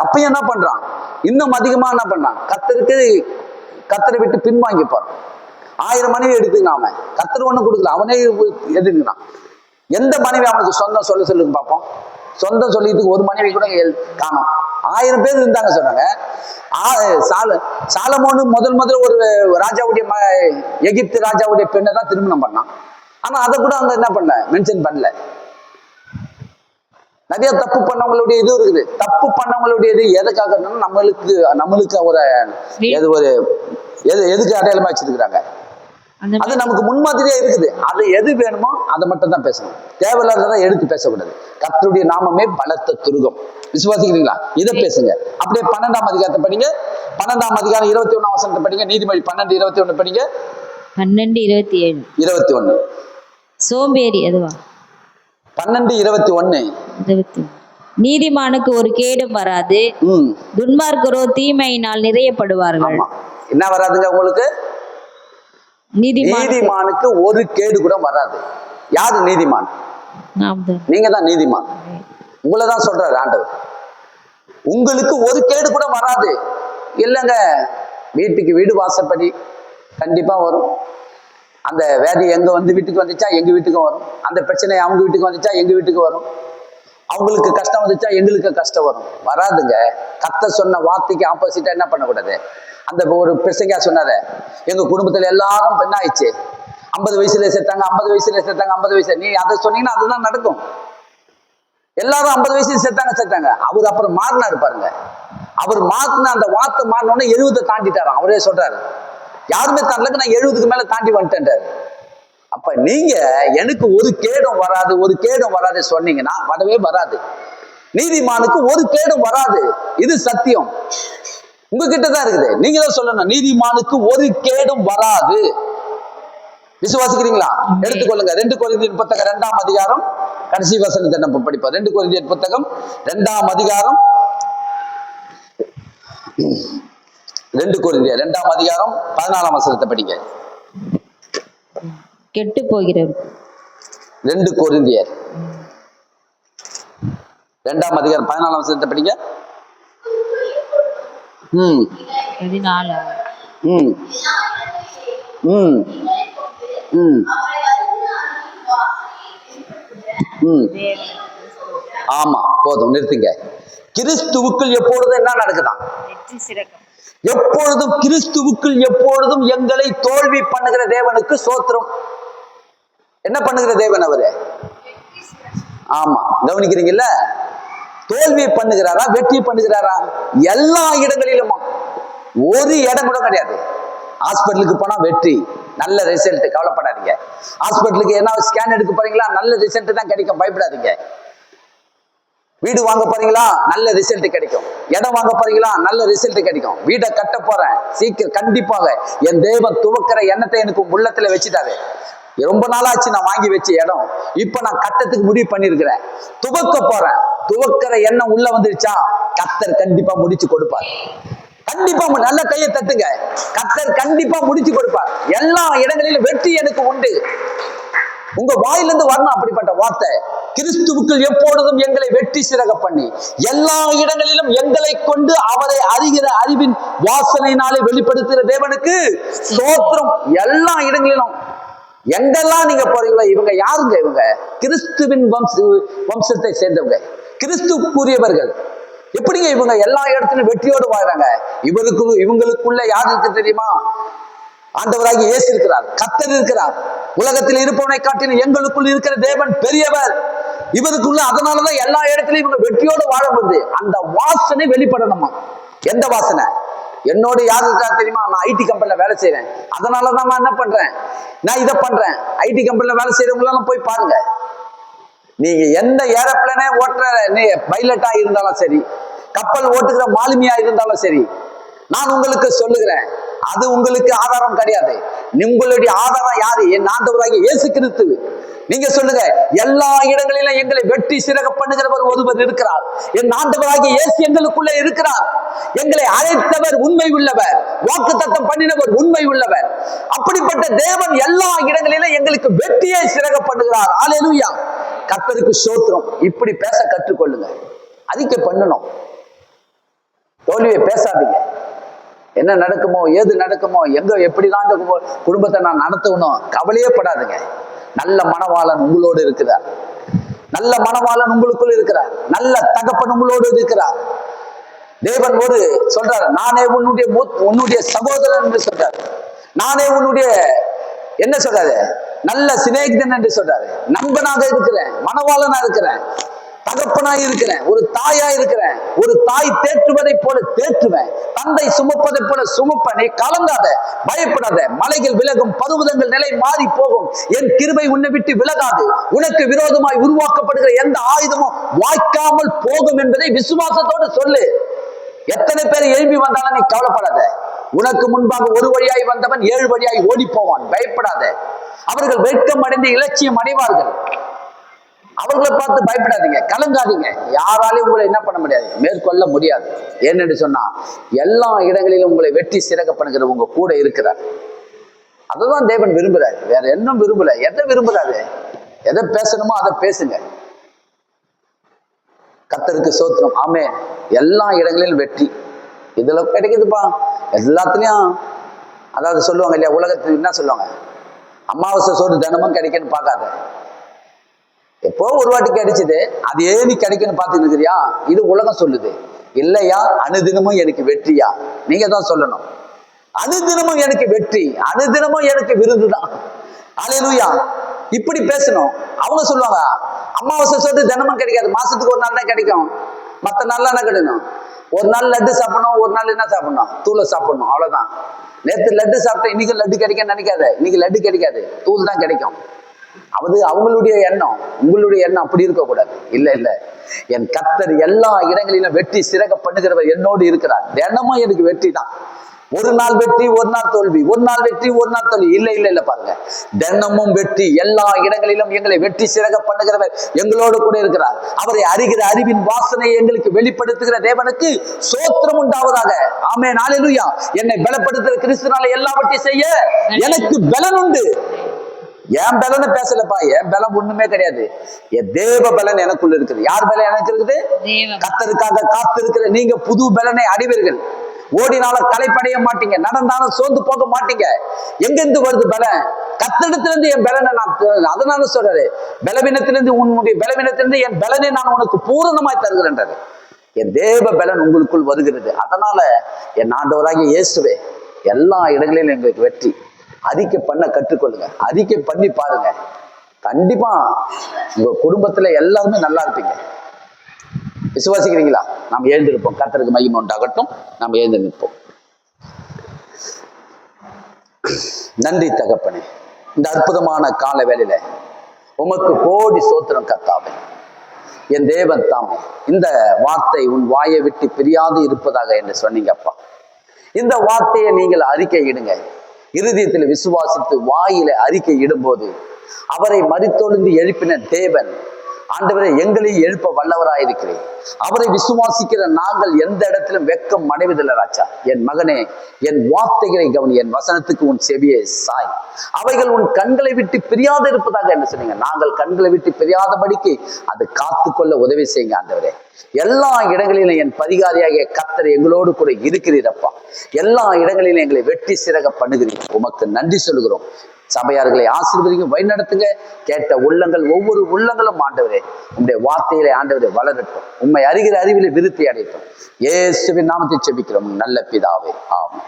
அப்பயும் என்ன பண்றான், இன்னும் அதிகமா என்ன பண்றான், கத்தரை விட்டு பின்வாங்கிப்பான். 1000 மனைவி எடுத்துங்க, அவன் கத்தர் ஒண்ணு கொடுக்கல, அவனே எதுங்கிறான். எந்த மனைவி அவனுக்கு சொந்தம் சொல்லுங்க பார்ப்போம். சொந்தம் சொல்லிட்டு ஒரு மனைவி கூட காணோம். 1000 பேர் இருந்தாங்க சொன்னாங்க. சாலமோனு முதல் ஒரு ராஜாவுடைய எகிப்து ராஜாவுடைய பெண்ணை தான் திருமணம் பண்ணான். ஆனா அதை கூட அவங்க என்ன பண்ணல, மென்ஷன் பண்ணல. நிறைய தப்பு பண்ணவங்களுடைய இது இருக்குது. தப்பு பண்ணவங்களுடைய இது எதுக்காக நம்மளுக்கு எதுக்கு அடையாளமா வச்சிருக்கிறாங்க. அது நமக்கு முன்மாதிரியா இருக்குது. அது எது வேணுமோ அதை மட்டும் தான் பேசணும், தேவையில்லாததான் எடுத்து பேசக்கூடாது. கர்த்தருடைய நாமமே பலத்த துருகம். விசுவாசிக்கிறீங்களா? இதை பேசுங்க. அப்படியே 12ஆம் அதிகாரத்தை படிங்க. 12ஆம் அதிகாரம் 21ஆம் வசனத்தை படிங்க. நீதிமொழி 12:21 படிங்க.
12:27 சோம்பேறி அதுவா
12:21
நீதிமானுக்கு ஒரு கேடும் வராது, துன்மார்க்கரோ தீமையினால் நிறையப்படுவார்கள்.
என்ன வராதுங்க உங்களுக்கு? நீதிமானுக்கு ஒரு கேடு கூட வராது. யாரு நீதிமான்? நீங்க தான் நீதிமான். உங்களை தான் சொல்றாரு ஆண்டவர். உங்களுக்கு ஒரு கேடு கூட வராது. இல்லைங்க, வீட்டுக்கு வீடு வாசப்படி கண்டிப்பா வரும். அந்த வேதி எங்க வீட்டுக்கு வந்துச்சா எங்க வீட்டுக்கும் வரும். அந்த பிரச்சனை அவங்க வீட்டுக்கு வந்துச்சா எங்க வீட்டுக்கு வரும். அவங்களுக்கு கஷ்டம் வந்துச்சா எங்களுக்கு கஷ்டம் வரும். வராதுங்க. கர்த்தர் சொன்ன வார்த்தைக்கு ஆப்போசிட்டா என்ன பண்ணக்கூடாது. அந்த ஒரு பிரசங்கா சொன்னாரு, எங்க குடும்பத்துல எல்லாரும் என்ன ஆயிடுச்சு, 50 வயசுல சேர்த்தாங்க, 50 வயசுல சேர்த்தாங்க, 50 வயசு. நீ அதை சொன்னீங்கன்னா அதுதான் நடக்கும். எல்லாரும் 50 வயசுல சேர்த்தாங்க. அவர் அப்புறம் மாறினாரு பாருங்க. அவர் மாத்தின அந்த வார்த்தை மாறினோடனே 70 தாண்டிட்டாராம். அவரே சொல்றாரு, யாருமே தாண்டலக்கு, நான் 70க்கு மேல தாண்டி வந்துட்டேன்றாரு. அப்ப நீங்க எனக்கு ஒரு கேடும் வராது சொன்னீங்கன்னா வரவே வராது. நீதிமானுக்கு ஒரு கேடும் வராது. இது சத்தியம். உங்ககிட்ட தான் இருக்குது. நீங்க தான் சொல்லணும், நீதிமானுக்கு ஒரு கேடும் வராது. விசுவாசிக்கிறீங்களா? எடுத்துக்கொள்ளுங்க. 2 கொரிந்தியர் புத்தகம் 2ஆம் அதிகாரம் கடைசி வசனத்தை நம்ம படிப்போம். 2 கொரிந்தியர் புத்தகம் 2ஆம் அதிகாரம் 2 கொரிந்தியர் 2ஆம் அதிகாரம் 14ஆம் வசனத்தை படிங்க.
கெட்டு போகிறது.
2 கொரிந்தியர் 2ஆம் அதிகாரம் 14ஆம் வசனத்தை படிங்க.
14
ஆமா, போதும், நிறுத்துங்க. கிறிஸ்துவுக்குள் எப்பொழுதும் என்ன நடக்குதான்? எப்பொழுதும் கிறிஸ்துவுக்குள் எப்பொழுதும் எங்களை தோல்வி பண்ணுகிற தேவனுக்கு சோத்திரம். என்ன பண்ணுகிற தேவன் அவரு? ஆமா, கவனிக்கிறீங்கல்ல? தோல்வி பண்ணுகிறாரா, வெற்றி பண்ணுகிறாரா? எல்லா இடங்களிலும். ஒரு இடம் கூட கிடையாது. ஹாஸ்பிட்டலுக்கு போனா வெற்றி, நல்ல ரிசல்ட், கவலைப்படாதீங்க. ஹாஸ்பிட்டலுக்கு என்ன ஸ்கேன் எடுக்க போறீங்களா, நல்ல ரிசல்ட் தான் கிடைக்கும், பயப்படாதீங்க. வீடு வாங்க போறீங்களா, நல்ல ரிசல்ட் கிடைக்கும். இடம் வாங்க போறீங்களா, நல்ல ரிசல்ட் கிடைக்கும். வீடை கட்ட போறேன், சீக்கிரம் கண்டிப்பாக என் தேவன் துவக்கிற எண்ணத்தை எனக்கு உள்ளத்துல வச்சுட்டாரு. ரொம்ப நாளாச்சு நான் வாங்கி வச்ச இடம், இப்ப நான் கட்டத்துக்கு முடிவு பண்ணிருக்கிறேன், துவக்க போறேன். துவக்கிற எண்ணம் உள்ள வந்துருச்சா, கர்த்தர் கண்டிப்பா முடிச்சு கொடுப்பார். கண்டிப்பா நல்ல கையை தட்டுங்க. கர்த்தர் கண்டிப்பா முடிச்சு கொடுப்பார். எல்லா இடங்களிலும் வெற்றி எனக்கு உண்டு. உங்க வாயிலிருந்து வரணும் அப்படிப்பட்ட வார்த்தை. கிறிஸ்துவுக்குள் எப்பொழுதும் எங்களை வெற்றி சிறக பண்ணி எல்லா இடங்களிலும் எங்களை கொண்டு அவரை அறிகிற அறிவின் வாசனையினாலே வெளிப்படுத்துகிற தேவனுக்கு ஸ்தோத்திரம். எல்லா இடங்களிலும் எங்கெல்லாம் நீங்க போறீங்களோ, இவங்க யாருங்க? இவங்க கிறிஸ்துவின் வம்சத்தை சேர்ந்தவங்க, கிறிஸ்துக்குரியவர்கள். எப்படிங்க இவங்க எல்லா இடத்திலும் வெற்றியோடு வாழ்றாங்க? இவங்களுக்குள்ள யார் இருக்கு தெரியுமா? ஆண்டவராகிய இயேசு இருக்கிறார், கர்த்தர் இருக்கிறார். உலகத்தில் இருப்பவனை காட்டிலும் எங்களுக்குள் இருக்கிற தேவன் பெரியவர். இவருக்குள்ள அதனாலதான் எல்லா இடத்திலும் இவங்க வெற்றியோடு வாழ முடியுது. அந்த வாசனை வெளிப்படணுமா? எந்த வாசனை? என்னோட யாரு இருக்கா தெரியுமா? நான் ஐடி கம்பெனில வேலை செய்யறேன், அதனாலதான் நான் என்ன பண்றேன், நான் இதை பண்றேன். ஐடி கம்பெனில வேலை செய்யறவங்களாம் போய் பாருங்க. நீங்க எந்த ஏரோப்ளேனே ஓட்டுற பைலட்டா இருந்தாலும் சரி, கப்பல் ஓட்டுகிற மாலுமியா இருந்தாலும் சரி, நான் உங்களுக்கு சொல்லுகிறேன், அது உங்களுக்கு ஆதாரம் கிடையாது. உங்களுடைய ஆதாரம் யாரு? என் ஆண்டவராகிய இயேசு கிறிஸ்து. நீங்க சொல்லுங்க, எல்லா இடங்களிலும் எங்களை வெற்றி சிறக பண்ணுகிறவர் ஒருவர் இருக்கிறார். என் ஆண்டவராகிய இயேசு எங்களுக்குள்ளே இருக்கிறார். எங்களை அழைத்தவர் உண்மை உள்ளவர், வாக்குத்தத்தம் பண்ணினவர் உண்மை உள்ளவர். அப்படிப்பட்ட தேவன் எல்லா இடங்களிலும் எங்களுக்கு வெற்றியை சிறக பண்ணுகிறார். அல்லேலூயா, கர்த்தருக்கு ஸ்தோத்திரம். இப்படி பேச கற்றுக்கொள்ளுங்க. அறிக்கை பண்ணணும். தோல்வியை பேசாதீங்க. என்ன நடக்குமோ, ஏது நடக்குமோ, எங்க எப்படிதான் இந்த குடும்பத்தை நான் நடத்தணும், கவலையே படாதுங்க. நல்ல மணவாளன் உங்களோடு இருக்கிறார். நல்ல மணவாளன் உங்களுக்குள் இருக்கிறார். நல்ல தகப்பன் உங்களோடு இருக்கிறார். தேவன் ஒரு சொல்றாரு, நானே உன்னுடைய சகோதரன் என்று சொல்றாரு. நானே உன்னுடைய என்ன சொல்றாரு, நல்ல சிநேகிதன் என்று சொல்றாரு. நண்பனாக இருக்கிறேன், மணவாளனா இருக்கிறேன், தகப்பனாய் இருக்கிறேன், ஒரு தாயா இருக்கிறேன். ஒரு தாய் தேற்றுவதை போல தேற்றுவேன், தந்தை சுமப்பதை போல சுமப்ப. நீ கலங்காத, பயப்படாத. மலைகள் விலகும், பருவதங்கள் நிலை மாறி போகும், என் கிருபை உன்னை விட்டு விலகாது. உனக்கு விரோதமாய் உருவாக்கப்படுகிற எந்த ஆயுதமும் வாய்க்காமல் போகும் என்பதை விசுவாசத்தோடு சொல்லு. எத்தனை பேர் எழுப்பி வந்தாலும் நீ கவலைப்படாத. உனக்கு முன்பாக ஒரு வழியாய் வந்தவன் 7 வழியாய் ஓடி போவான். பயப்படாத. அவர்கள் வெட்கம் அடைந்து இலட்சியம் அடைவார்கள். அவர்களை பார்த்து பயப்படாதீங்க, கலங்காதீங்க. யாராலையும் உங்களை என்ன பண்ண முடியாது, மேற்கொள்ள முடியாது. ஏன்னு சொன்னா எல்லா இடங்களிலும் உங்களை வெற்றி சிறக்க பண்ணுகிற உங்க கூட இருக்கிறார். அதுதான் தேவன் விரும்புறாரு, வேற என்ன விரும்பல. எதை விரும்புறாரு? எதை பேசணுமோ அதை பேசுங்க. கர்த்தருக்கு ஸ்தோத்திரம். ஆமே. எல்லா இடங்களிலும் வெற்றி இதுல கிடைக்குதுப்பா. எல்லாத்துலயும் அதாவது சொல்லுவாங்க இல்லையா, உலகத்துல என்ன சொல்லுவாங்க, அமாவாசை சோறு தினமும் கிடைக்குன்னு பார்க்காத. எப்போ ஒரு வாட்டி கிடைச்சது, அது ஏன் கிடைக்குன்னு பார்த்துட்டு இருக்கிறியா? இது உலகம் சொல்லுது. இல்லையா, அனுதினமும் எனக்கு வெற்றியா? நீங்க தான் சொல்லணும். அனுதினமும் எனக்கு வெற்றி, அனுதினமும் எனக்கு விருதுதான். அல்லேலூயா. இப்படி பேசணும். அவங்க சொல்லுவாங்க, அமாவாசை சோறு தினமும் கிடைக்காது, மாசத்துக்கு ஒரு நாள் தான் கிடைக்கும், மற்ற நாள்லாம் என்ன கிடைக்கும்? ஒரு நாள் லட்டு சாப்பிடணும், ஒரு நாள் என்ன சாப்பிடணும், தூளை சாப்பிடணும், அவ்வளவுதான். நேற்று லட்டு சாப்பிட்டேன், இன்னைக்கு லட்டு கிடைக்கும்னு நினைக்காத. இன்னைக்கு லட்டு கிடைக்காது, தூள் தான் கிடைக்கும். அது அவங்களுடைய எண்ணம். உங்களுடைய எண்ணம் அப்படி இருக்கக்கூடாது. இல்ல இல்ல, என் கர்த்தர் எல்லா இடங்களிலும் வெற்றி சிறக்க பண்ணுகிறவர் என்னோடு இருக்கிறார். தினமும் எனக்கு வெற்றி தான். ஒரு நாள் வெற்றி, ஒரு நாள் தோல்வி, ஒரு நாள் வெற்றி, ஒரு நாள் தோல்வி. இல்ல இல்ல இல்ல, பாருங்க, தினமும் வெற்றி. எல்லா இடங்களிலும் எங்களை வெற்றி சிறக்க பண்ணுகிறவர் எங்களோடு கூட இருக்கிறார். அவரை அறிகிற அறிவின் வாசனை எங்களுக்கு வெளிப்படுத்துகிற தேவனுக்கு ஸ்தோத்திரம் உண்டாவதாக. ஆமென். அல்லேலூயா. என்னை பலப்படுத்துகிற கிறிஸ்துவினாலே எல்லாவற்றையும் செய்ய எனக்கு பலன் உண்டு. என் பலனை பேசலப்பா, என் பலம் ஒண்ணுமே கிடையாது. என் தேவ பலன் எனக்குள்ள இருக்குது. யார் பலன் எனக்கு இருக்குது? கர்த்தருக்காக காத்திருக்கிற நீங்க புது பலனை அடைவீர்கள். ஓடினாலும் களைப்படைய மாட்டீங்க, நடந்தாலும் சோர்ந்து போக மாட்டீங்க. எங்கிருந்து வருது பலன்? கர்த்தரிடத்திலிருந்து என் பலனை நான், அதனால சொல்றாரு, பலவீனத்திலிருந்து உன்னுடைய பலவீனத்திலிருந்து என் பலனை நான் உனக்கு பூரணமாய் தருகிறேன்றாரு. என் தேவ பலன் உங்களுக்குள் வருகிறது. அதனால என் ஆண்டவராகிய இயேசுவே, எல்லா இடங்களிலும் எங்களுக்கு வெற்றி. அறிக்கை பண்ண கற்றுக்கொள்ளுங்க. அறிக்கை பண்ணி பாருங்க. கண்டிப்பா உங்க குடும்பத்துல எல்லாருமே நல்லா இருப்பீங்க. விசுவாசிக்கிறீங்களா? நாம் எழுந்திருப்போம். கர்த்தருக்கு மகிமை உண்டாகட்டும். நாம் எழுந்து நிற்போம். நன்றி தகப்பனே, இந்த அற்புதமான கால வேளையில உமக்கு கோடி ஸ்தோத்திரம் கர்த்தாவே. என் தேவன் தாமே, இந்த வார்த்தை உன் வாயை விட்டு பிரியாது இருப்பதாக என்று சொன்னீங்கப்பா. இந்த வார்த்தையை நீங்கள் அறிக்கை இடுங்க. இருதயத்தில் விசுவாசித்து வாயில அறிக்கை இடும்போது அவரை மரித்தொழுந்து எழுப்பின தேவன் ஆண்டவரே எங்களை எழுப்ப வல்லவராயிருக்கிறேன். அவரை விசுவாசிக்கிற நாங்கள் எந்த இடத்திலும் வெட்கம் அடைவதில்லை ராஜா. என் மகனே, என் வார்த்தைகளை கவனி, என் வசனத்துக்கு உன் செவியை சாய். அவைகள் உன் கண்களை விட்டு பிரியாது இருப்பதாக என்ன சொன்னீங்க. நாங்கள் கண்களை விட்டு பிரியாதபடிக்கு அது காத்துக்கொள்ள உதவி செய்யுங்க ஆண்டவரே. எல்லா இடங்களிலும் என் பரிகாரியாகிய கர்த்தர் எங்களோடு கூட இருக்கிறீரப்பா. எல்லா இடங்களிலும் எங்களை வெட்டி சிறக பண்ணுகிறீர். உமக்கு நன்றி சொல்கிறோம். சபையார்களை ஆசீர்வதிங்க, வழிநடத்துங்க. கேட்ட உள்ளங்கள், ஒவ்வொரு உள்ளங்களும் ஆண்டவரே உம்முடைய வார்த்தையிலே ஆண்டவரே வளரட்டும். உம்மை அறிகிற அறிவிலே விருத்தி அடையட்டும். இயேசுவின் நாமத்தை செபிக்கிறோம் நல்ல பிதாவே, ஆமென்.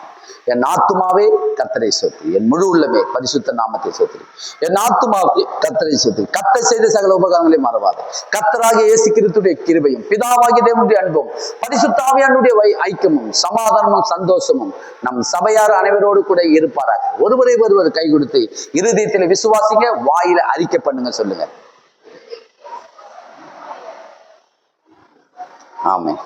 என் ஆத்துமாவே கர்த்தரை சோத்திரி, என் முழு உள்ளமே பரிசுத்த நாமத்தை சோத்திரி. என் ஆத்துமாவே கர்த்தரை சோத்திரி. கர்த்தர் செய்த சகல உபகாரங்களை மறவாது. கர்த்தராகிய இயேசு கிறிஸ்துவின் கிருபையும் பிதாவாகிய தேவனுடைய அன்பும் பரிசுத்த ஆவியானுடைய ஐக்கியமும் சமாதானமும் சந்தோஷமும் நம் சபையார் அனைவரோடு கூட இருப்பாராக. ஒருவரை ஒருவர் கை கொடுத்து இருதயத்தில் விசுவாசிங்க, வாயில அறிக்கை பண்ணுங்க, சொல்லுங்க. ஆமென்.